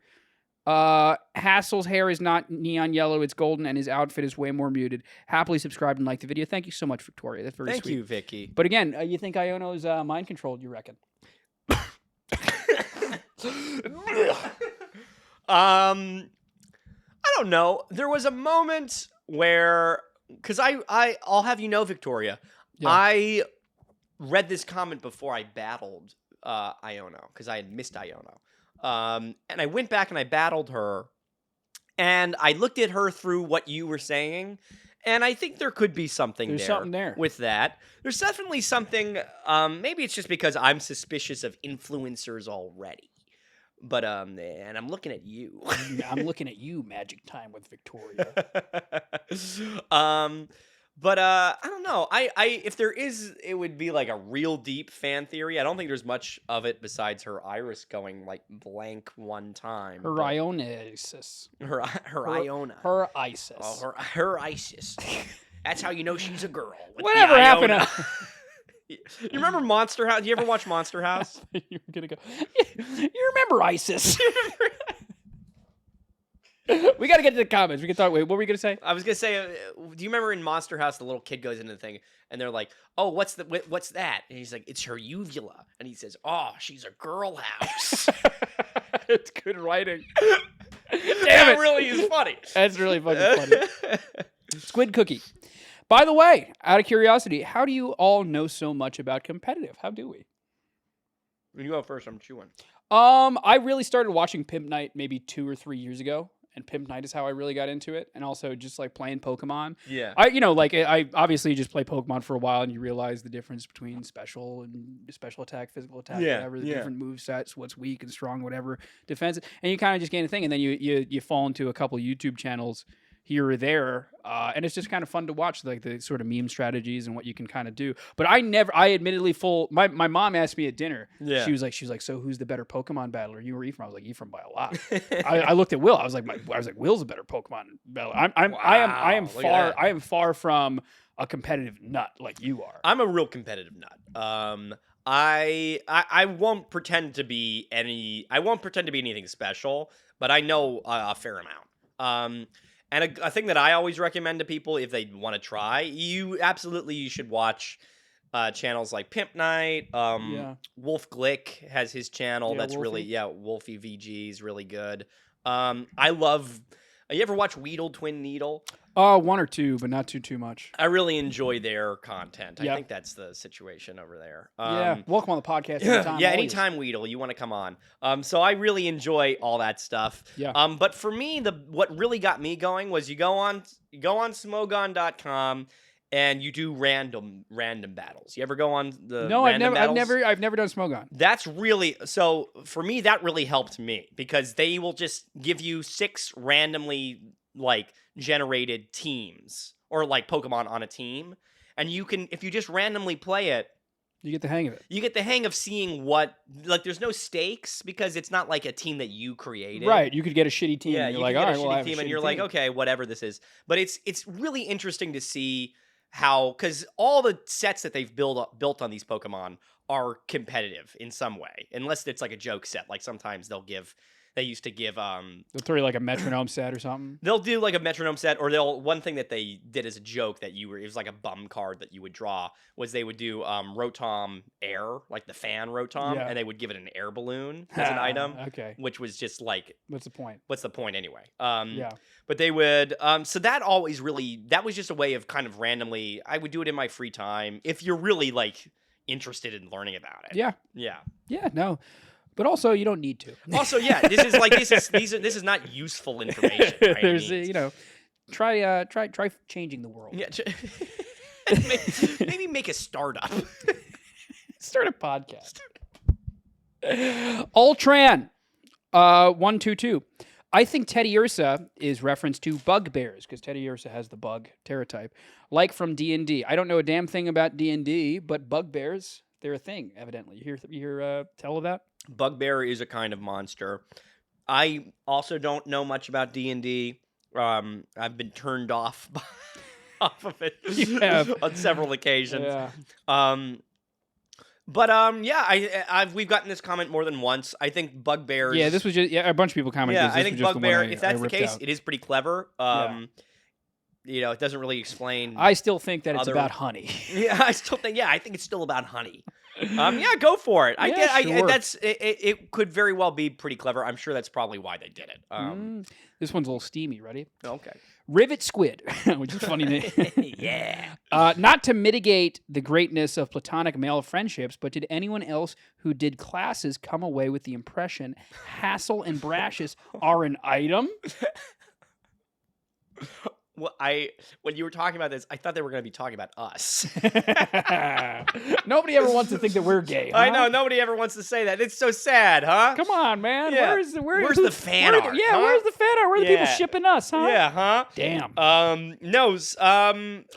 Hassel's hair is not neon yellow; it's golden, and his outfit is way more muted. Happily subscribed and liked the video. Thank you so much, Victoria. That's very sweet. Thank you, Vicky. But again, you think Iono's mind controlled? You reckon? I don't know. There was a moment where, because I'll have you know, Victoria, yeah. I read this comment before I battled Iono, because I had missed Iono. And I went back and I battled her, and I looked at her through what you were saying, and I think there could be something there with that. There's definitely something, maybe it's just because I'm suspicious of influencers already. But, and I'm looking at you. I'm looking at you, Magic Time with Victoria. But I don't know. I if there is, it would be like a real deep fan theory. I don't think there's much of it besides her iris going like blank one time. Her Ionesis. Her Iona. Her Isis. Oh, her Isis. That's how you know she's a girl. Whatever happened to... You remember Monster House? You ever watch Monster House? You were gonna go. You remember ISIS? We got to get to the comments. We can talk. Wait, what were we going to say? I was going to say, do you remember in Monster House, the little kid goes into the thing, and they're like, oh, what's that? And he's like, it's her uvula. And he says, oh, she's a girl house. It's good writing. Damn That it. really is funny. That's really fucking funny. Squid cookie. By the way, out of curiosity, how do you all know so much about competitive? How do we? You go first. I'm chewing. I really started watching Pimp Night maybe 2 or 3 years ago, and Pimp Night is how I really got into it, and also just like playing Pokemon. Yeah. I obviously just play Pokemon for a while, and you realize the difference between special and special attack, physical attack, Yeah, whatever, the yeah. different move sets, what's weak and strong, whatever, defense, and you kind of just gain a thing, and then you fall into a couple YouTube channels here or there, and it's just kind of fun to watch, like the sort of meme strategies and what you can kind of do. But I admittedly my mom asked me at dinner. Yeah. She was like, so who's the better Pokemon battler, you or Ephraim? I was like, Ephraim by a lot. I looked at Will. I was like, Will's a better Pokemon battler. I am far from a competitive nut like you are. I'm a real competitive nut. I won't pretend to be anything special, but I know a fair amount. And a thing that I always recommend to people if they want to try, you should watch channels like Pimp Night. Wolf Glick has his channel. That's Wolfie. Wolfie VG is really good. I love. You ever watch Weedle Twin Needle? 1 or 2, but not too much. I really enjoy their content. Yeah. I think that's the situation over there. Welcome on the podcast anytime. Yeah, anytime, Weedle, you want to come on. So I really enjoy all that stuff. Yeah. But for me, what really got me going was you go on Smogon.com and you do random battles. You ever go on the random battles? I've never done Smogon. That's really so for me. That really helped me because they will just give you 6 randomly generated teams or Pokemon on a team, and you can, if you just randomly play it, you get the hang of it. You get the hang of seeing what there's no stakes because it's not like a team that you created. Right, you could get a shitty team. Yeah, and you you're like, can all get right, a well, I shitty have team, a and you're shitty like, team. okay, whatever this is. But it's really interesting to see how, because all the sets that they've built on these Pokemon are competitive in some way, unless it's like a joke set. Like sometimes they used to give They'll throw you like a metronome set or something. They'll do like a metronome set, or one thing that they did as a joke that it was like a bum card that you would draw, was they would do Rotom Air, like the fan Rotom, and they would give it an air balloon as an item. Okay. Which was just like, what's the point? What's the point anyway? Yeah. But they would so that was just a way of kind of randomly, I would do it in my free time if you're really interested in learning about it. Yeah. Yeah. Yeah, no. But also, you don't need to. Also, yeah, this is not useful information. There's try changing the world. Yeah, maybe make a startup. Start a podcast. Ultran 122. I think Teddy Ursa is reference to bugbears because Teddy Ursa has the bug Terratype, like from D&D. I don't know a damn thing about D&D, but bugbears, they're a thing. Evidently, you hear tell of that? Bugbear is a kind of monster. I also don't know much about D&D. I've been turned off off of it on several occasions. Yeah. We've gotten this comment more than once. I think bugbears. Yeah, this was just a bunch of people commented. Yeah, I think bugbear. If that's the case, out. It is pretty clever. It doesn't really explain. I still think that it's about honey. Yeah, I think it's still about honey. Go for it. It could very well be pretty clever. I'm sure that's probably why they did it. This one's a little steamy. Ready? Okay. Rivet Squid, which is funny. Yeah. Not to mitigate the greatness of platonic male friendships, but did anyone else who did classes come away with the impression Hassel and Brashes are an item? Well, when you were talking about this, I thought they were going to be talking about us. Nobody ever wants to think that we're gay. Huh? I know, nobody ever wants to say that. It's so sad, huh? Come on, man. Yeah. Where's the fan art? Where's the fan art? Where are the people shipping us, huh? Yeah, huh? Damn.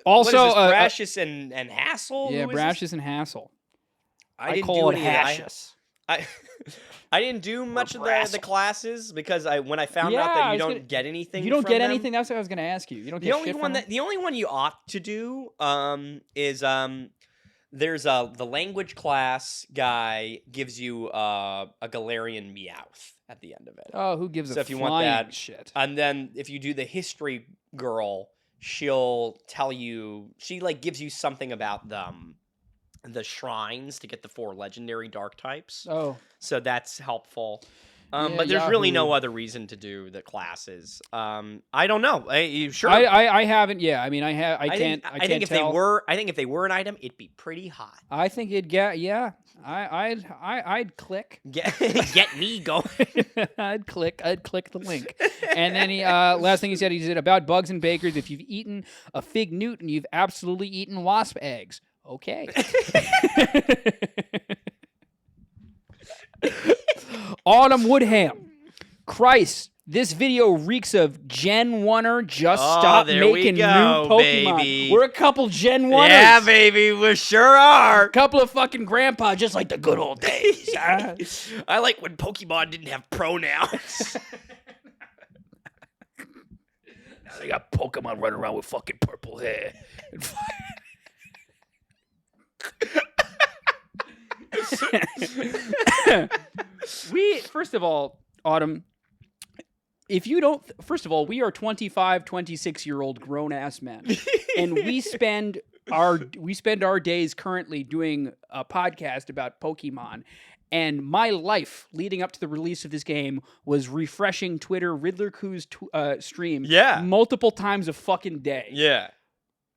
Also, Brashes and Hassel. Yeah, Brashes and Hassel. I call it Hashes. I didn't do much of the classes because when I found out that you don't get anything. You don't get them, anything. That's what I was going to ask you. You don't get shit from them? The only one you ought to do is there's the language class guy gives you a Galarian Meowth at the end of it. Oh, who gives a if you want that shit? And then if you do the history girl, she'll tell you, she gives you something about the shrines to get the 4 legendary dark types. Oh. So that's helpful. Yeah, But there's really no Yahoo. other reason to do the classes. I don't know. Sure. I haven't. Yeah, I mean, I think can't. I I think can't if tell. they were an item, it'd be pretty hot. I think it'd get. Yeah, I'd click. Get me going. I'd click the link. And then he last thing he said about bugs and bakers. If you've eaten a fig Newton, you've absolutely eaten wasp eggs. Okay. Autumn Woodham. Christ, this video reeks of Gen 1er. Just stop there we making go, new Pokemon. baby. We're a couple Gen 1ers. Yeah, baby, we sure are. Couple of fucking grandpa, just like the good old days. I like when Pokemon didn't have pronouns. Now they got Pokemon running around with fucking purple hair. First of all, Autumn, if you don't, first of all, we are 25, 26-year-old grown-ass men, and we spend our days currently doing a podcast about Pokemon. And my life leading up to the release of this game was refreshing Twitter, Riddler Coo's stream multiple times a fucking day. Yeah.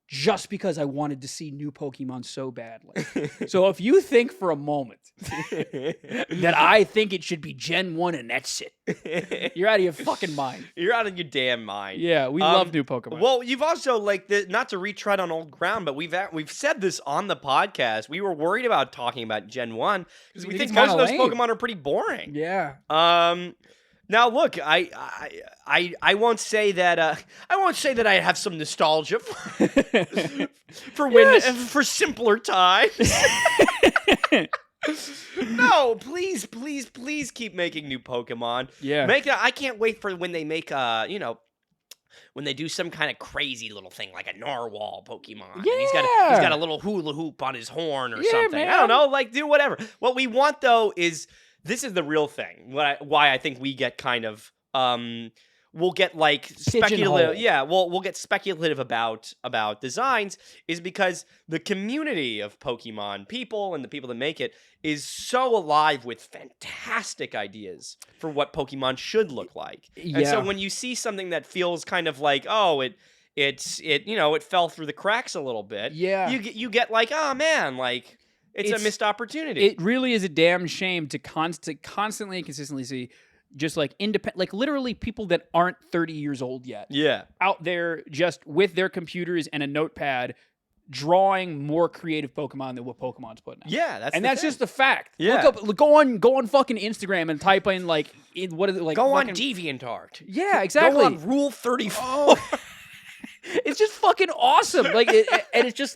Just because I wanted to see new Pokemon so badly. So if you think for a moment that I think it should be Gen 1 and that's it, you're out of your fucking mind. You're out of your damn mind. Yeah, we love new Pokemon. Well, you've also, not to retread on old ground, but we've said this on the podcast. We were worried about talking about Gen 1 because we think most of those Pokemon are pretty boring. Yeah. Now look, I won't say that I have some nostalgia for simpler times. No, please keep making new Pokemon. Yeah. I can't wait for when they make when they do some kind of crazy little thing like a narwhal Pokemon. Yeah. And he's got a little hula hoop on his horn or something. Man. I don't know, do whatever. What we want though is this is the real thing. Why I think we get kind of we'll get speculative. Yeah, we'll get speculative about designs is because the community of Pokemon people and the people that make it is so alive with fantastic ideas for what Pokemon should look like. Yeah. And so when you see something that feels kind of like, oh, it fell through the cracks a little bit. Yeah. You get like, oh man, like it's a missed opportunity. It really is a damn shame to constantly and consistently see just literally people that aren't 30 years old yet. Yeah. Out there just with their computers and a notepad drawing more creative Pokemon than what Pokemon's putting out. Yeah, that's just the fact. Yeah. Go on fucking Instagram and type in what is it like? Go on DeviantArt. Yeah, exactly. Go on Rule 34. Oh. It's just fucking awesome. And it's just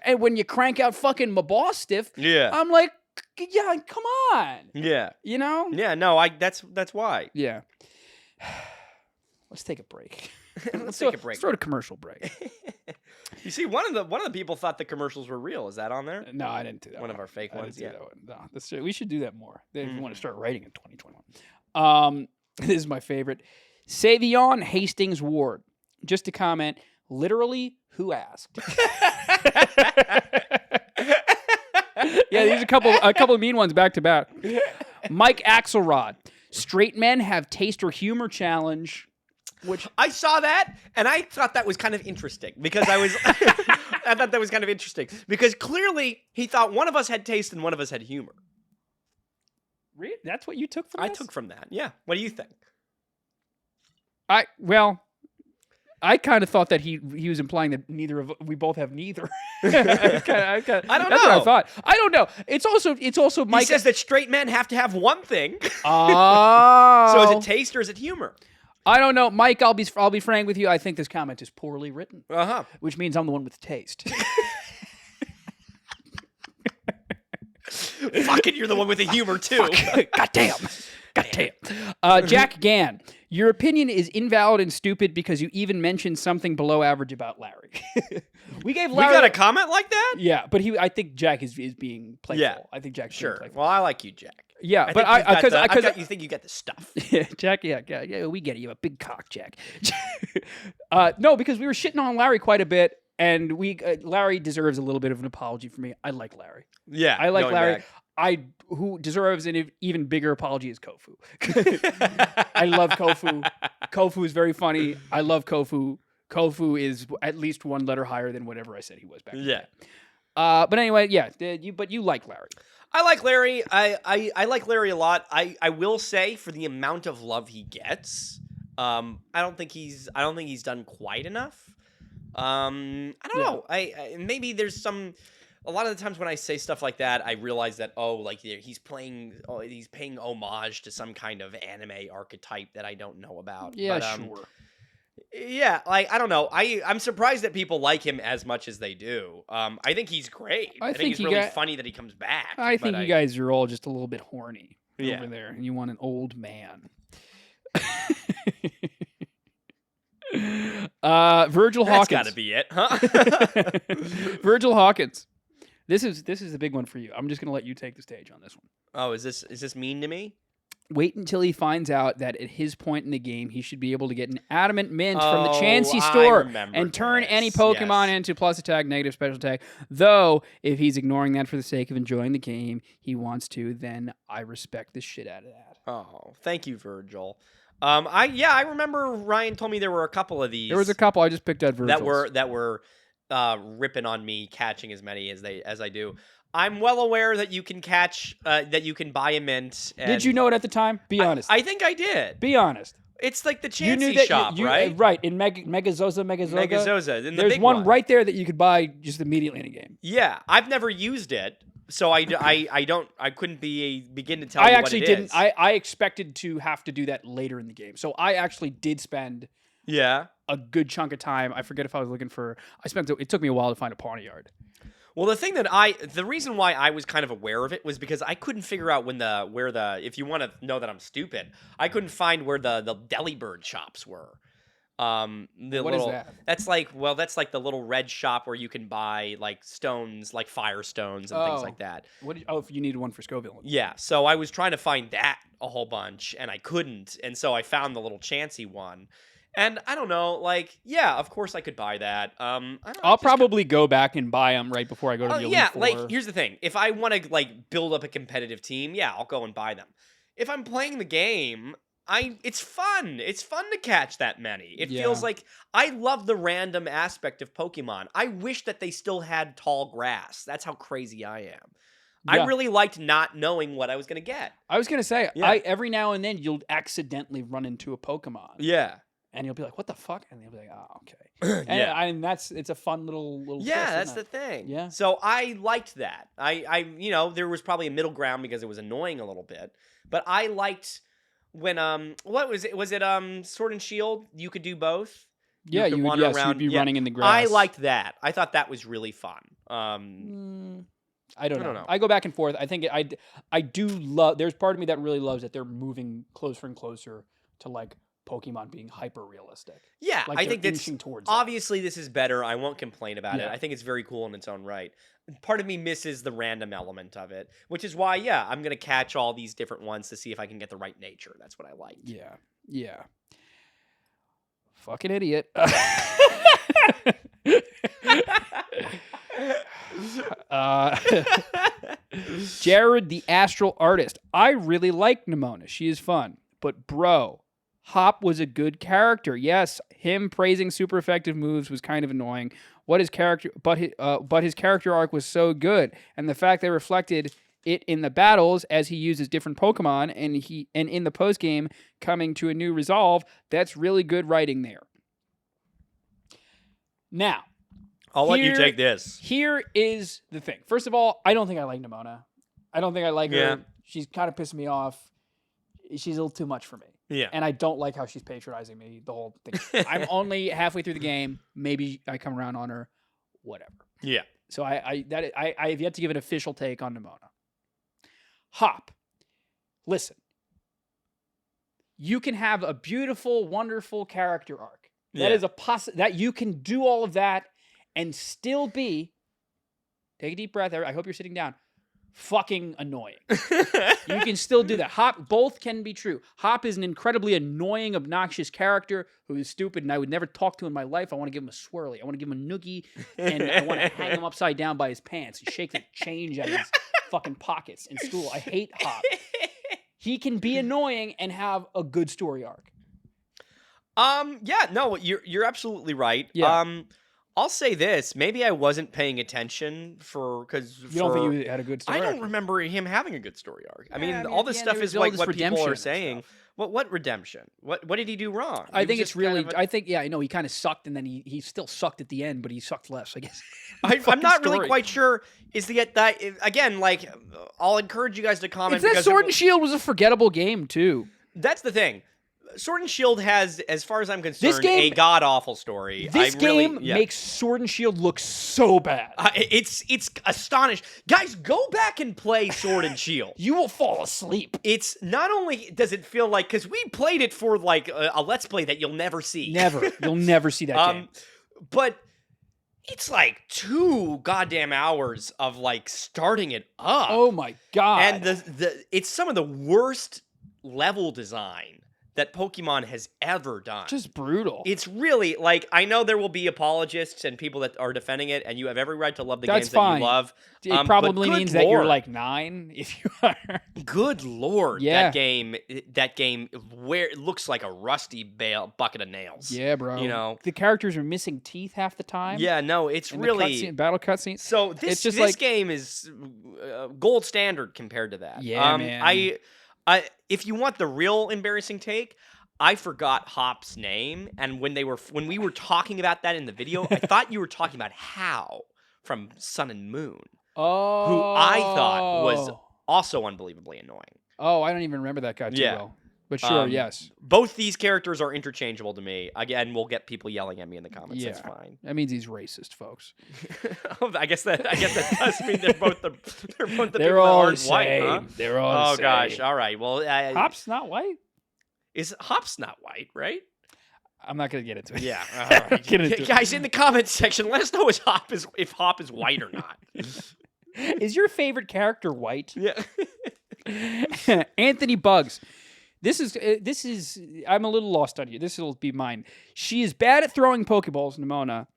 and when you crank out fucking Mabostiff, yeah, I'm like, yeah, come on. Yeah. Yeah, no, that's why. Yeah. Let's take a break. Let's take a break. Let's throw a commercial break. You see, one of the people thought the commercials were real. Is that on there? No, I didn't do that. One of our fake ones. Yeah. No, we should do that more. If we want to start writing in 2021. This is my favorite. Savion Hastings Ward. Just to comment, literally, who asked? Yeah, these are a couple of mean ones back to back. Mike Axelrod. Straight men have taste or humor challenge. Which I saw that, and I thought that was kind of interesting because I thought that was kind of interesting because clearly he thought one of us had taste and one of us had humor. Really? That's what you took from I this? took from that. Yeah. What do you think? I kind of thought that he was implying that we both have neither. I don't know. That's what I thought. I don't know. It's also Mike. He says that straight men have to have one thing. Oh. So is it taste or is it humor? I don't know, Mike. I'll be frank with you. I think this comment is poorly written. Which means I'm the one with taste. Fucking, you're the one with the humor too. Goddamn. Jack Gann. Your opinion is invalid and stupid because you even mentioned something below average about Larry. We got a comment like that? Yeah, but I think Jack is being playful. Yeah. I think Jack's sure. being playful. Well, I like you, Jack. Yeah, You think you get the stuff. Yeah, Jack. Yeah, we get it. You have a big cock, Jack. No, because we were shitting on Larry quite a bit, and Larry deserves a little bit of an apology from me. I like Larry. Yeah, I like Larry. Back. who deserves an even bigger apology is Kofu. I love Kofu. Kofu is very funny. I love Kofu. Kofu is at least one letter higher than whatever I said he was back then. Yeah. But anyway, yeah. But you like Larry. I like Larry. I like Larry a lot. I will say, for the amount of love he gets, I don't think he's done quite enough. I don't know. I maybe there's some. A lot of the times when I say stuff like that, I realize that he's paying homage to some kind of anime archetype that I don't know about. Yeah, but, sure. Yeah, like I don't know. I'm surprised that people like him as much as they do. I think he's great. I think it's really funny that he comes back. I think you guys are all just a little bit horny Yeah. over there, and you want an old man. Virgil That's Hawkins. got to be it, huh? Virgil Hawkins. This is the big one for you. I'm just gonna let you take the stage on this one. Oh, is this mean to me? Wait until he finds out that at his point in the game, he should be able to get an adamant mint from the Chansey store and turn any Pokemon into plus attack, negative special attack. Though, if he's ignoring that for the sake of enjoying the game, he wants to, then I respect the shit out of that. Oh, thank you, Virgil. I remember Ryan told me there were a couple of these. There was a couple. I just picked out Virgil's. that were ripping on me catching as many as I do. I'm well aware that you can catch, that you can buy a mint. Did you know it at the time? Be honest. I think I did. Be honest. It's like the You knew Chansey that shop, you, right? Right, in Megazoza. Megazoza. In the There's big one right there that you could buy just immediately in a game. Yeah, I've never used it, so I couldn't begin to tell you actually what it didn't. is. I expected to have to do that later in the game, so I actually did spend a good chunk of time. I forget if I was looking for. It took me a while to find a Pawniard. Well, the reason why I was kind of aware of it was because I couldn't figure out if you want to know that I'm stupid, I couldn't find where the Delibird shops were. What is that? That's like the little red shop where you can buy like stones, like fire stones and things like that. If you needed one for Scoville. Yeah, so I was trying to find that a whole bunch and I couldn't, and so I found the little Chansey one. And I don't know, of course I could buy that. I'll probably go back and buy them right before I go to the Elite Four. Here's the thing. If I want to, build up a competitive team, I'll go and buy them. If I'm playing the game, it's fun. It's fun to catch that many. It feels like I love the random aspect of Pokemon. I wish that they still had tall grass. That's how crazy I am. Yeah. I really liked not knowing what I was going to get. I was going to say, every now and then you'll accidentally run into a Pokemon. Yeah. And you'll be like, "What the fuck?" And they'll be like, "Oh, okay." And it's a fun little. Yeah, that's the thing. Yeah. So I liked that. I there was probably a middle ground because it was annoying a little bit, but I liked when what was it? Was it Sword and Shield? You could do both. Yeah, you'd be running in the grass. I liked that. I thought that was really fun. I don't know. I go back and forth. I think I do love. There's part of me that really loves that they're moving closer and closer to Pokemon being hyper realistic. Yeah, I think that's obviously this is better. I won't complain about it. I think it's very cool in its own right. Part of me misses the random element of it, which is why I'm gonna catch all these different ones to see if I can get the right nature. That's what I like. Yeah. Fucking idiot. Jared, the Astral Artist. I really like Nimona. She is fun, but bro. Hop was a good character. Yes, him praising super effective moves was kind of annoying. But his character arc was so good, and the fact they reflected it in the battles as he uses different Pokemon, and in the post game coming to a new resolve, that's really good writing there. Now, I'll let you take this. Here is the thing. First of all, I don't think I like Nimona. I don't think I like her. She's kind of pissing me off. She's a little too much for me. Yeah. And I don't like how she's patronizing me the whole thing. I'm only halfway through the game. Maybe I come around on her. Whatever. Yeah. So I have yet to give an official take on Nimona. Hop. Listen. You can have a beautiful, wonderful character arc. That is that you can do all of that and still be, take a deep breath. I hope you're sitting down. Fucking annoying. You can still do that. Hop, both can be true. Hop is an incredibly annoying, obnoxious character who is stupid, and I would never talk to in my life. I want to give him a swirly. I want to give him a noogie, and I want to hang him upside down by his pants and shake the change out of his fucking pockets in school. I hate Hop. He can be annoying and have a good story arc. Yeah, no, you're absolutely right. Yeah. I'll say this. Maybe I wasn't paying attention because You don't think he had a good story I arc? don't remember him having a good story arc. I mean, Yeah, all at this the end, stuff there is was all like this what people redemption are and saying. stuff. What redemption? What did he do wrong? I He think was it's just kind really. of I think yeah, I know he kind of sucked, and then he still sucked at the end, but he sucked less, I guess. I'm not really quite sure. Is that again? Like, I'll encourage you guys to comment. It's that because Sword and Shield was a forgettable game too. That's the thing. Sword and Shield has, as far as I'm concerned, game- a god awful story. This game makes Sword and Shield look so bad. It's astonishing. Guys, go back and play Sword and Shield. You will fall asleep. It's not only does it feel like, because we played it for like a Let's Play that you'll never see. Never. You'll never see that game. But it's like 2 goddamn hours of like starting it up. Oh my god. And it's some of the worst level design that Pokemon has ever done. Just brutal. It's really, like, I know there will be apologists and people that are defending it, and you have every right to love the That's games fine. that you love. It probably means that you're like 9 if you are. Good lord, Yeah. that game where it looks like a rusty bucket of nails. Yeah, bro. You know? The characters are missing teeth half the time. Yeah, no, it's in really the battle cutscene. So It's just this like- game is gold standard compared to that. Yeah, man. I if you want the real embarrassing take, I forgot Hop's name, and when we were talking about that in the video, I thought you were talking about Hao from Sun and Moon, Oh. who I thought was also unbelievably annoying. Oh, I don't even remember that guy too Yeah. well. But sure, yes. Both these characters are interchangeable to me. Again, we'll get people yelling at me in the comments. That's Yeah. fine. That means he's racist, folks. I guess that does mean they're both the people that They're all the aren't white, huh? same. They're all the Oh same. gosh! All right. Well, Hop's not white? is Hop's not white, right? I'm not gonna get into it. Yeah. All right. Get into it. Guys, in the comments section, let us know if Hop is white or not. Is your favorite character white? Yeah. Anthony Bugs. This is. I'm a little lost on you. This will be mine. She is bad at throwing Pokeballs, Nimona,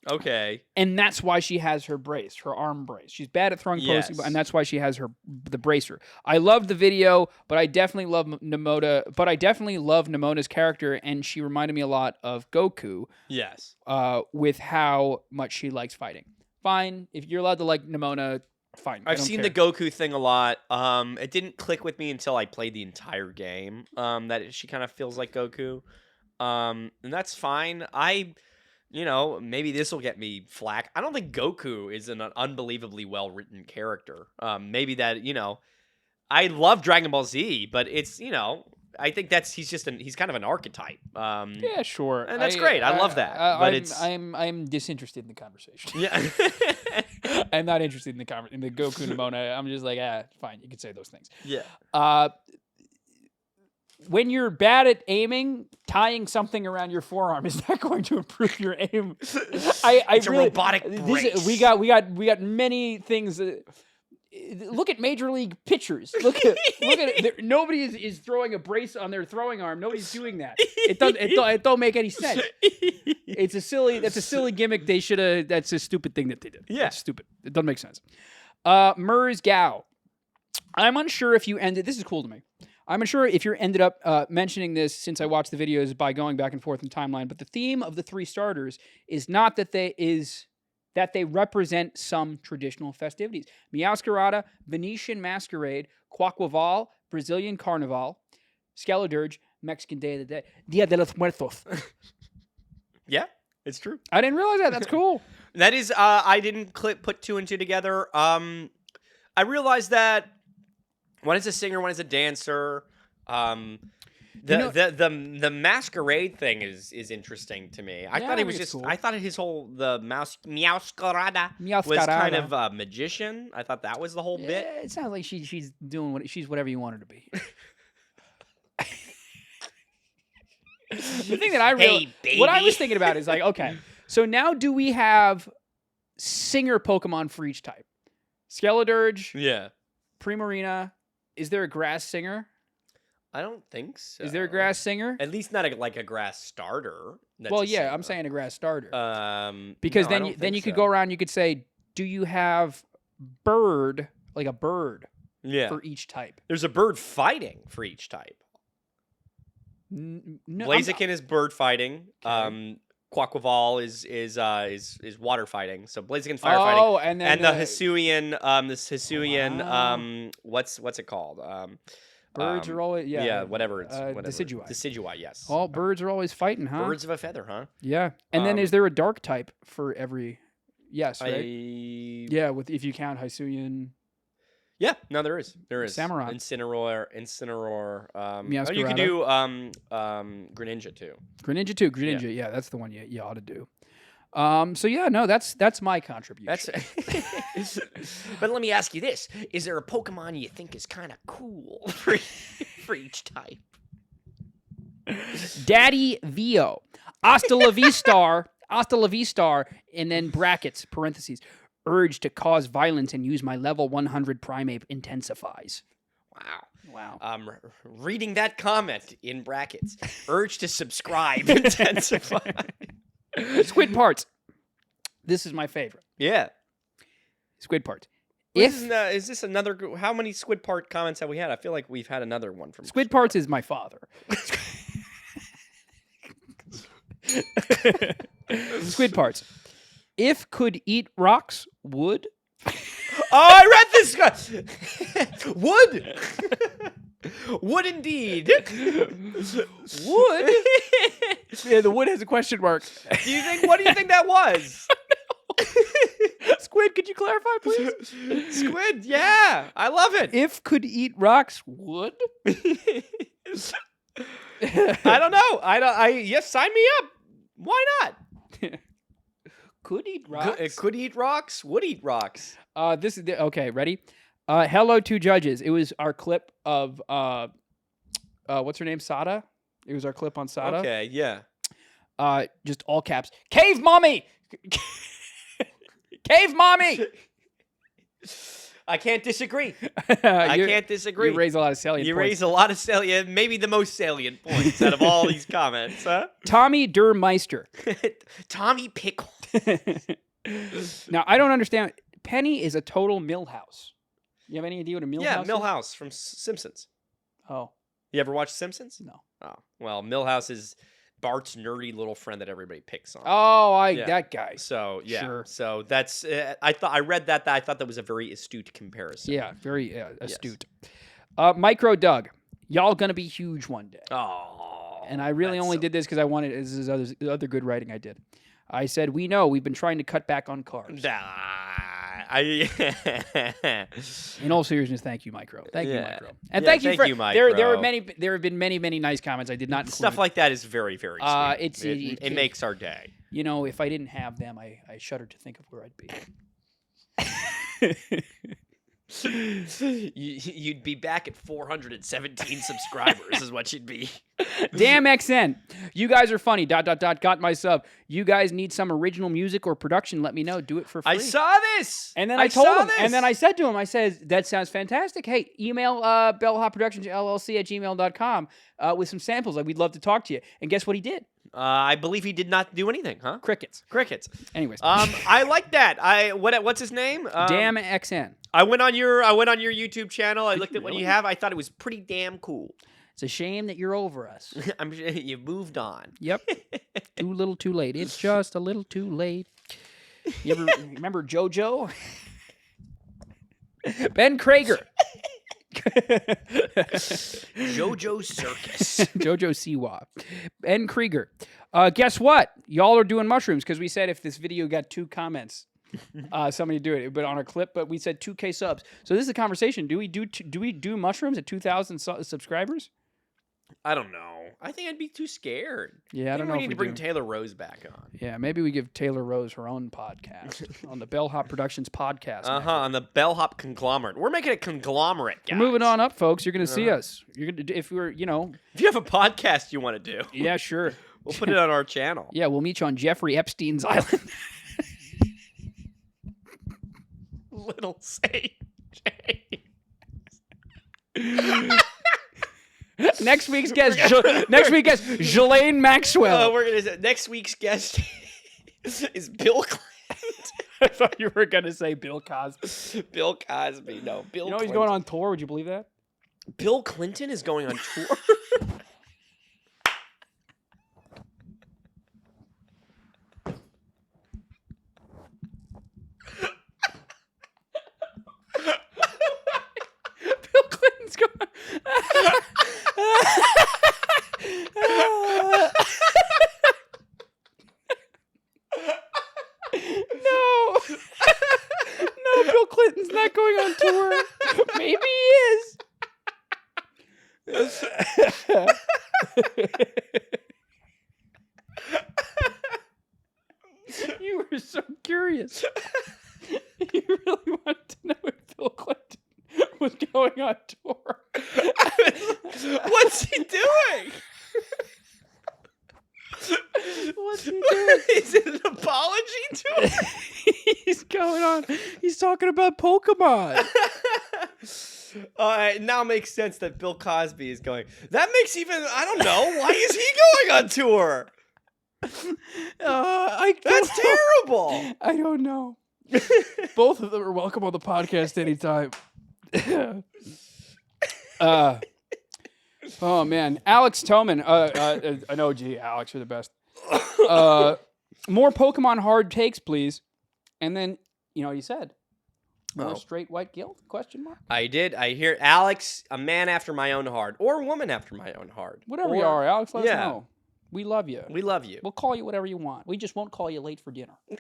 Okay. and that's why she has her brace, her arm brace. She's bad at throwing Yes. Pokeballs, and that's why she has the bracer. I love the video, but I definitely love Nimona's character, and she reminded me a lot of Goku. Yes. With how much she likes fighting. Fine, if you're allowed to like Nimona, fine. I've seen the Goku thing a lot. It didn't click with me until I played the entire game. That she kind of feels like Goku. And that's fine. Maybe this will get me flack. I don't think Goku is an unbelievably well-written character. Maybe that, I love Dragon Ball Z, but it's, I think he's kind of an archetype. Yeah, sure. And that's great. I love that. But I'm disinterested in the conversation. Yeah. I'm not interested in the Goku Nimona. I'm just like, fine, you can say those things. Yeah. When you're bad at aiming, tying something around your forearm is not going to improve your aim. It's a robotic brace. We got many things. Look at Major League pitchers. Look at it. Nobody is throwing a brace on their throwing arm. Nobody's doing that. It don't make any sense. That's a silly gimmick. That's a stupid thing that they did. Yeah. It's stupid. It doesn't make sense. Mers Gao. I'm unsure if you ended. This is cool to me. I'm unsure if you ended up mentioning this since I watched the videos by going back and forth in timeline. But the theme of the 3 starters is not that they represent some traditional festivities. Meowscarada, Venetian Masquerade, Quaquaval, Brazilian Carnival, Skeledurge, Mexican Day of the Dead, Dia de los Muertos. Yeah, it's true. I didn't realize that. That's cool. That is, I didn't put 2 and 2 together. I realized that one is a singer, one is a dancer. The masquerade thing is interesting to me. I thought he was just. Cool. I thought his whole Meowscarada was kind of a magician. I thought that was the whole bit. It sounds like she's doing whatever you want her to be. The thing that what I was thinking about is like, okay, so now do we have singer Pokemon for each type? Skeledurge, yeah, Primarina. Is there a grass singer? I don't think so. Is there a grass singer? At least not like a grass starter. Well, yeah, I'm saying a grass starter. Because then you could go around. You could say, do you have bird like a bird Yeah. for each type. There's a bird fighting for each type. No, Blaziken is bird fighting. Okay. Quaquaval is water fighting. So Blaziken firefighting. Oh, and then And the Hisuian, Wow. what's it called? Birds are always whatever it's whatever. Decidui. Decidui, yes. All birds are always fighting, huh? Birds of a feather, huh? Yeah. And then is there a dark type for every? Yes, right. Yeah. Yeah, with if you count Hisuian. Yeah, no, there is. Samurott. Incineroar. You could Meowscarada. do Greninja too. Greninja too. Greninja, yeah, that's the one you ought to do. So yeah, no, that's my contribution. That's. But let me ask you this: is there a Pokemon you think is kind of cool for each type? Daddy Vio. Hasta la Vistar. Hasta la Vistar, and then brackets, parentheses. Urge to cause violence and use my level 100 Primeape intensifies. Wow. Wow. Reading that comment in brackets. Urge to subscribe intensify. Squid parts. This is my favorite. Yeah. Squid parts. Is this another? How many squid part comments have we had? I feel like we've had another one from Squid parts is my father. Squid parts. If could eat rocks, would. Oh, I read this guy. Would. Would indeed. Would. Yeah, the wood has a question mark. What do you think that was? Squid, could you clarify, please? Squid, yeah. I love it. If could eat rocks, would. I don't know. Yes, sign me up. Why not? Could eat rocks. It could eat rocks. Would eat rocks. This is okay. Ready? Hello, two judges. It was our clip of what's her name? Sada. It was our clip on Sada. Okay, yeah. Just all caps. Cave mommy. Cave mommy. I can't disagree. I can't disagree. You raise a lot of salient You points. raise a lot of salient, maybe the most salient points out of all these comments, huh? Tommy Dermeister. Tommy Pickle. Now, I don't understand. Penny is a total Millhouse. You have any idea what a Millhouse Yeah, is? Millhouse from Simpsons. Oh. You ever watch Simpsons? No. Oh, well, Millhouse is Bart's nerdy little friend that everybody picks on. Oh, Yeah. that guy. So, yeah. Sure. So that's, I read that, I thought that was a very astute comparison. Yeah, very astute. Micro Doug. Y'all gonna be huge one day. Oh. And I really only did this because I wanted, this is other good writing I did. I said, we know we've been trying to cut back on carbs. In all seriousness, thank you, Micro. Thank you, Micro. And thank you, Micro. There have been many nice comments I did not include. Stuff like that is very, very sweet. It makes our day. You know, if I didn't have them, I shudder to think of where I'd be. You'd be back at 417 subscribers is what you'd be. Damn XN. You guys are funny. ... Got my sub. You guys need some original music or production, let me know. Do it for free. I saw this. And then I told him. And then I said to him, I said, that sounds fantastic. Hey, email bellhopproductionsllc@gmail.com with some samples. We'd love to talk to you. And guess what he did? I believe he did not do anything, huh? Crickets. Anyways. I like that. What's his name? Damn XN. I went on your YouTube channel. I looked at what you have. I thought it was pretty damn cool. It's a shame that you're over us. I'm sure you moved on. Yep. Too little, too late. It's just a little too late. You ever remember JoJo? Ben Krager. JoJo Circus. JoJo Siwa. Ben Krieger. Guess what? Y'all are doing mushrooms because we said if this video got 2 comments, somebody do it. But on a clip, but we said 2K subs. So this is a conversation. Do we do mushrooms at 2,000 subscribers? I don't know. I think I'd be too scared. Yeah, I don't know. We need to bring Taylor Rose back on. Yeah, maybe we give Taylor Rose her own podcast on the Bellhop Productions podcast. On the Bellhop conglomerate. We're making a conglomerate, guys. We're moving on up, folks. You're going to see us. You're gonna if we're if you have a podcast you want to do, yeah, sure. We'll put it on our channel. Yeah, we'll meet you on Jeffrey Epstein's island. Little Saint Next week's guest, Ghislaine Maxwell. We're gonna say next week's guest is Bill Clinton. I thought you were gonna say Bill Cosby. Bill Cosby. No, Bill. You know he's Clinton. going on tour. Would you believe that? Bill Clinton is going on tour. Bill Clinton's going. No. No, Bill Clinton's not going on tour. Maybe he is. You were so curious. You really wanted to know if Bill Clinton was going on tour. What's he doing? What's he doing? Is it an apology to him? He's going on. He's talking about Pokemon. It now makes sense that Bill Cosby is going. That makes even, I don't know, why is he going on tour? That's terrible. I don't know. Both of them are welcome on the podcast anytime. Oh man, Alex Toman. I know, gee, Alex, you're the best. More Pokemon hard takes, please. And then, you know what he said? More straight white guilt? Question mark. I did. I hear Alex, a man after my own heart, or a woman after my own heart. Whatever you are, Alex, let us know. We love you. We love you. We'll call you whatever you want. We just won't call you late for dinner. We've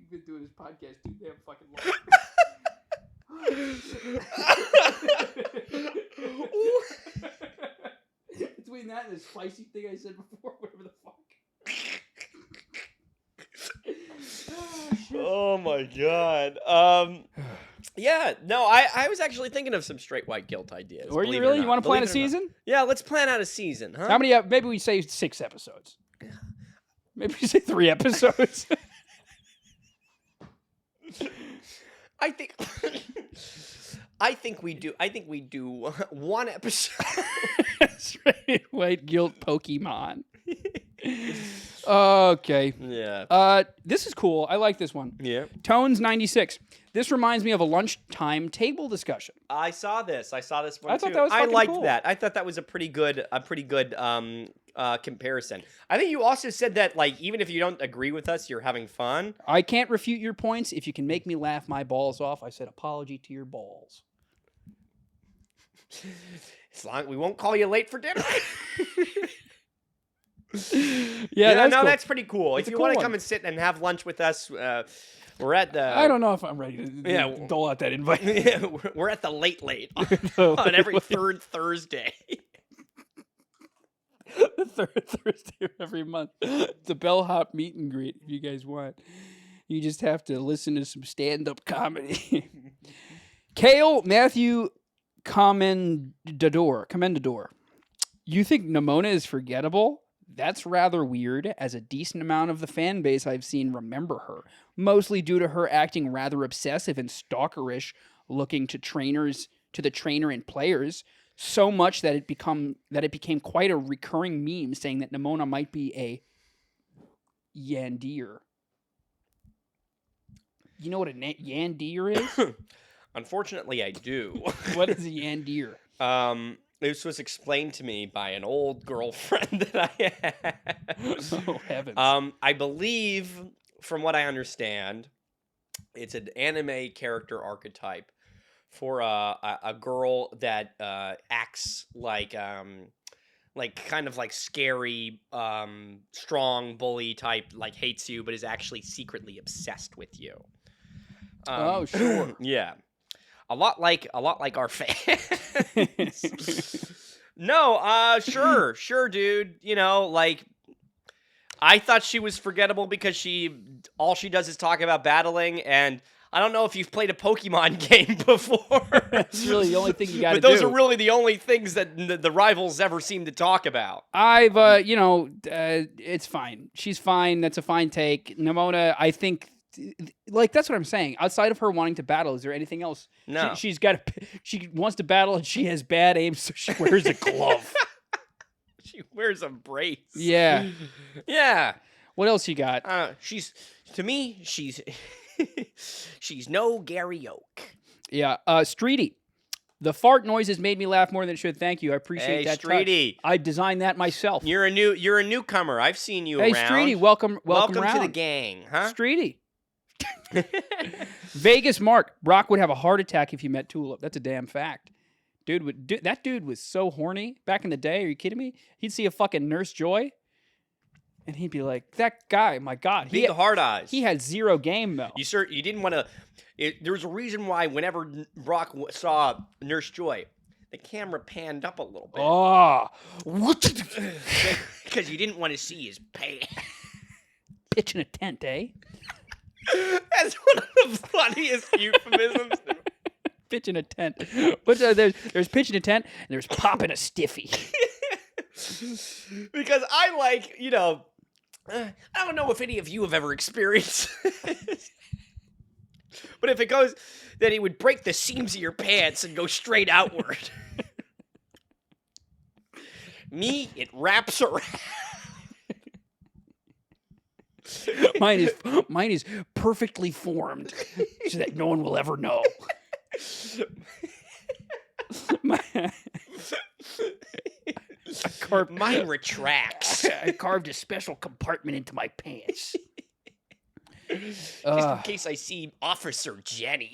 been doing this podcast too damn fucking long. Between that and the spicy thing I said before, whatever the fuck. Oh my god. Yeah, no, I was actually thinking of some straight white guilt ideas. Were you really? You want to plan a season? Yeah, let's plan out a season, huh? How many? Maybe we say 6 episodes. Maybe we say 3 episodes. I think we do 1 episode. Straight white guilt Pokemon. Okay. Yeah. This is cool. I like this one. Yeah. Tones 96. This reminds me of a lunchtime table discussion. I saw this one I too. thought that was I fucking liked cool. that. I thought that was a pretty good comparison. I think you also said that, like, even if you don't agree with us, you're having fun. I can't refute your points. If you can make me laugh my balls off, I said apology to your balls. As long we won't call you late for dinner. Yeah, no, cool. that's pretty cool. It's if a you cool want to one. come and sit and have lunch with us, we're at the. I don't know if I'm ready to Yeah, dole out that invite. We're at the late on every third Thursday. The third Thursday of every month. It's a bellhop meet and greet if you guys want. You just have to listen to some stand-up comedy. Kale Matthew Commendador. You think Nimona is forgettable? That's rather weird, as a decent amount of the fan base I've seen remember her, mostly due to her acting rather obsessive and stalkerish, looking to the trainer and players, so much that it became quite a recurring meme saying that Nimona might be a Yandir. You know what a Yandir is? Unfortunately, I do. What is a Yandir? This was explained to me by an old girlfriend that I had. Oh, heavens. I believe, from what I understand, it's an anime character archetype for a girl that acts like kind of like scary, strong bully type, like hates you, but is actually secretly obsessed with you. Oh, sure. Yeah. A lot like our fans. No, sure, dude. You know, like, I thought she was forgettable because all she does is talk about battling, and I don't know if you've played a Pokemon game before. That's really the only thing you got to do. But those are really the only things that the rivals ever seem to talk about. I've, it's fine. She's fine. That's a fine take. Nimona, I think, like, that's what I'm saying. Outside of her wanting to battle, is there anything else? No. She wants to battle and she has bad aim, so she wears a glove. She wears a brace. Yeah. Yeah. What else you got? To me, she's no Gary Oak. Yeah. Streety. The fart noises made me laugh more than it should. Thank you. I appreciate that Streety. touch. I designed that myself. You're a newcomer. I've seen you Hey, around. Streety, welcome Welcome around. to the gang, huh? Streety. Vegas Mark. Brock would have a heart attack if he met Tulip. That's a damn fact. That dude was so horny back in the day. Are you kidding me? He'd see a fucking Nurse Joy, and he'd be like, "That guy, my God, Big hard eyes." He had zero game though. You didn't want to. There was a reason why whenever Brock saw Nurse Joy, the camera panned up a little bit. Oh, Because you didn't want to see his pants. Pitching a tent, eh? That's one of the funniest euphemisms. Pitching a tent. But there's pitching a tent and there's popping a stiffy. Because I like, I don't know if any of you have ever experienced but if it goes, then it would break the seams of your pants and go straight outward. Me, it wraps around. Mine is perfectly formed so that no one will ever know. Mine retracts. I carved a special compartment into my pants. Just in case I see Officer Jenny.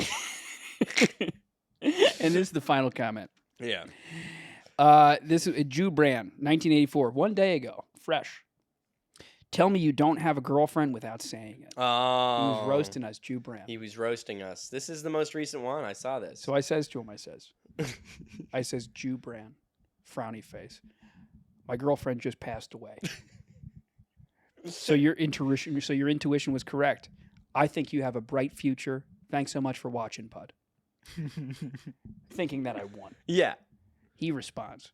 And this is the final comment. Yeah. This is Jew Brand, 1984. One day ago, fresh. Tell me you don't have a girlfriend without saying it. Oh. He was roasting us, Jew Brand. He was roasting us. This is the most recent one. I saw this. So I says to him, I says, Jew Brand, frowny face. My girlfriend just passed away. So your intuition was correct. I think you have a bright future. Thanks so much for watching, Bud. Thinking that I won. Yeah. He responds,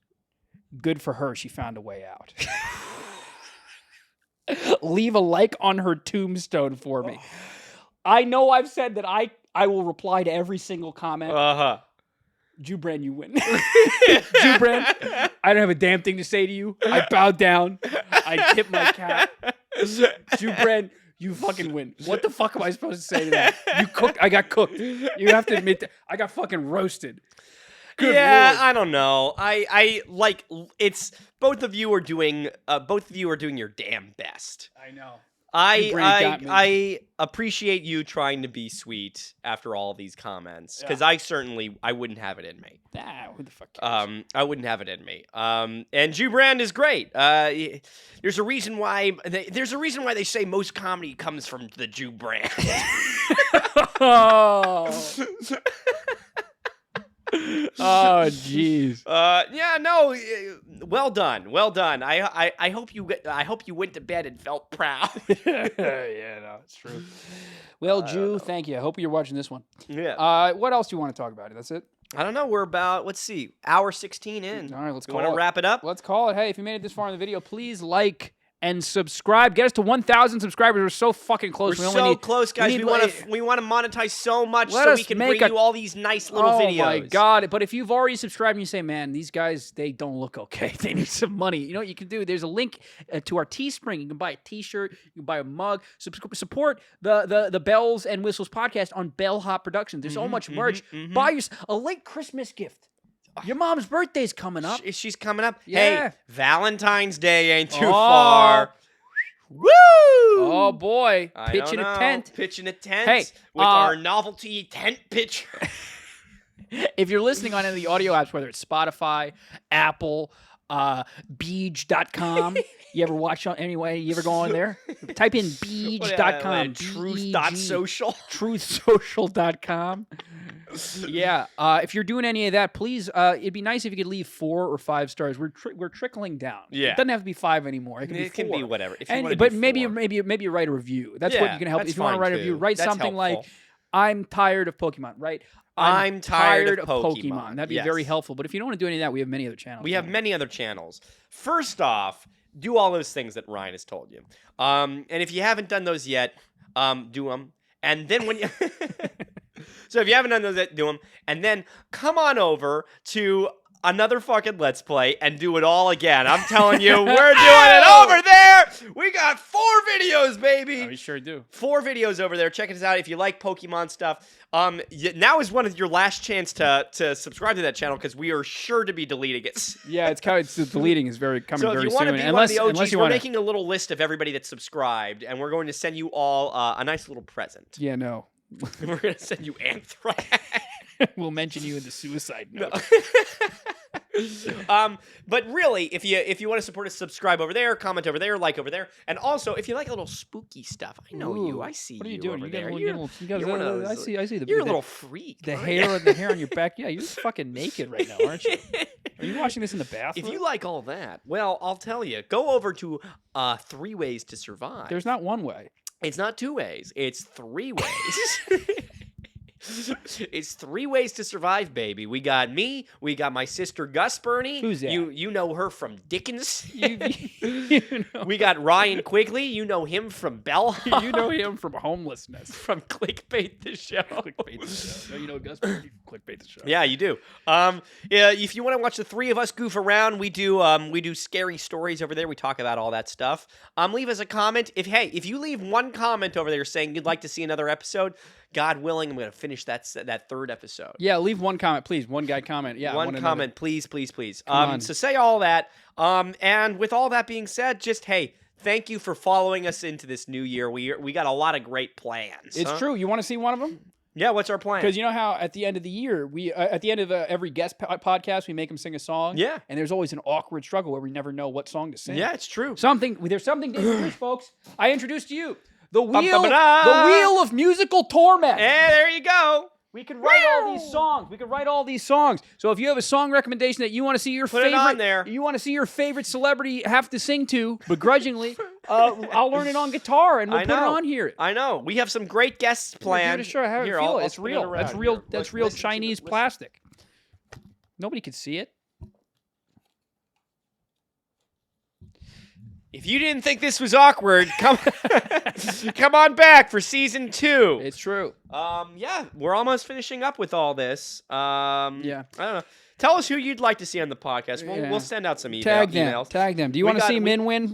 good for her. She found a way out. Leave a like on her tombstone for me. I know I've said that I will reply to every single comment. Uh-huh. Jubran, you win. Jubran, I don't have a damn thing to say to you. I bowed down. I tipped my cap. Jubran, you fucking win. What the fuck am I supposed to say to that? You cooked. I got cooked. You have to admit that I got fucking roasted. Good Lord. I don't know. I like it's both of you are doing your damn best. I know. I appreciate you trying to be sweet after all these comments because I wouldn't have it in me. Who the fuck cares? I wouldn't have it in me. And Jubrand is great. There's a reason why they say most comedy comes from the Jubrand. Oh. Oh, jeez. Well done. I hope you went to bed and felt proud. Yeah, no, it's true. Well, Jew, thank you. I hope you're watching this one. Yeah. What else do you want to talk about? That's it? I don't know. We're about, let's see, hour 16 in. All right, let's You call want it. to wrap it up? Let's call it. Hey, if you made it this far in the video, please like and subscribe. Get us to 1,000 subscribers. We're so fucking close. We're so close, guys. We want to monetize so much so we can bring you all these nice little videos. Oh my God. But if you've already subscribed and you say, man, these guys, they don't look okay. They need some money. You know what you can do? There's a link to our Teespring. You can buy a t-shirt. You can buy a mug. Support the Bells and Whistles podcast on Bellhop Productions. There's so much merch. Buy a late Christmas gift. Your mom's birthday's coming up. She's coming up. Yeah. Hey, Valentine's Day ain't too far. Woo! Oh, boy. Pitching a tent. Pitching a tent Hey, with our novelty tent pitcher. If you're listening on any of the audio apps, whether it's Spotify, Apple, Beej.com, you ever watch anyway? You ever go on there? Type in Beej.com. Truth.social. Truthsocial.com. Yeah. If you're doing any of that, please, it'd be nice if you could leave 4 or 5 stars. We're trickling down. Yeah. It doesn't have to be 5 anymore. It can be 4. It can be whatever. If you And, wanna but do maybe 4. maybe you write a review. That's what you can help. that's If you want to fine write a too. review, write That's something like, helpful. I'm tired of Pokemon, right? I'm tired of Pokemon. That'd be Yes. very helpful. But if you don't want to do any of that, we have many other channels. We have many other channels. First off, do all those things that Ryan has told you. And if you haven't done those yet, do them. And then when you... So if you haven't done those yet, do them. And then come on over to another fucking Let's Play and do it all again. I'm telling you, we're doing it over there. We got 4 videos, baby. Oh, we sure do. 4 videos over there. Check us out if you like Pokemon stuff. Now is one of your last chance to subscribe to that channel because we are sure to be deleting it. Yeah, it's the deleting is coming So if very you soon. want to be one of the unless OGs, you we're want making a little list of everybody that's subscribed, and we're going to send you all a nice little present. Yeah, no. We're going to send you Anthrax. We'll mention you in the suicide note. But really, if you want to support us, subscribe over there, comment over there, like over there, and also if you like a little spooky stuff, I know you. I see what are you you doing? over You there. got You're one of those, I see the You're a little freak. The aren't you? hair on your back. Yeah, you're fucking naked right now, aren't you? Are you watching this in the bathroom? If you like all that, well, I'll tell you. Go over to 3 Ways to Survive. There's not one way. It's not 2 ways. It's 3 ways. It's 3 ways to survive, baby. We got me. We got my sister Gus Burney. Who's that? You know her from Dickens. You know. We got Ryan Quigley. You know him from Bellhop. You know him from homelessness. From Clickbait the Show. Clickbait the show. No, you know Gus Burney from Clickbait the show. Yeah, you do. Yeah, if you want to watch the 3 of us goof around, we do scary stories over there. We talk about all that stuff. Leave us a comment. If you leave one comment over there saying you'd like to see another episode, God willing, I'm going to finish that 3rd episode. Yeah, leave one comment, please. One guy comment. Yeah, one comment, please, please, please. On. So say all that. And with all that being said, just hey, thank you for following us into this new year. We got a lot of great plans. It's true. You want to see one of them? Yeah. What's our plan? Because you know how at the end of the year, at the end of every guest podcast, we make them sing a song. Yeah. And there's always an awkward struggle where we never know what song to sing. Yeah, it's true. There's something to introduce, folks. I introduced to you. The Ba-ba-da! wheel of musical torment. Hey, there you go. We can write all these songs. So if you have a song recommendation that you want to see your Put it on there. you want to see your favorite celebrity have to sing to begrudgingly, I'll learn it on guitar and we'll put it on here. I know. We have some great guests planned. Sure, how Here, feel I'll it. It's spin it real. around That's real. here. That's Look, real listen to Chinese listen. plastic. Nobody could see it. If you didn't think this was awkward, come on back for season 2. It's true. Yeah, we're almost finishing up with all this. Yeah. I don't know. Tell us who you'd like to see on the podcast. We'll send out some emails. Tag them. Do you want to see Min Win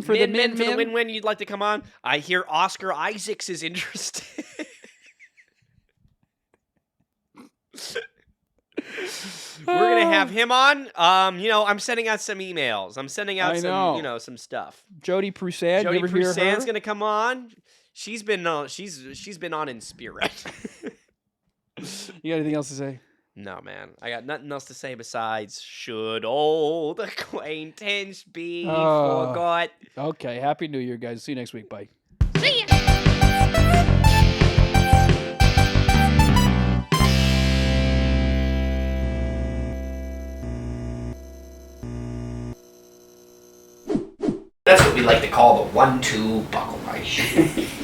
for the Min for the win-win? You'd like to come on? I hear Oscar Isaacs is interested. We're gonna have him on. I'm sending out some emails. I'm sending out some stuff. Jody Prusad. Jody you ever hear of Prusad's her? gonna come on. She's been on in spirit. You got anything else to say? No, man. I got nothing else to say besides should old acquaintance be forgot. Okay. Happy New Year, guys. See you next week. Bye. See ya! That's what we like to call the 1-2 buckle knife.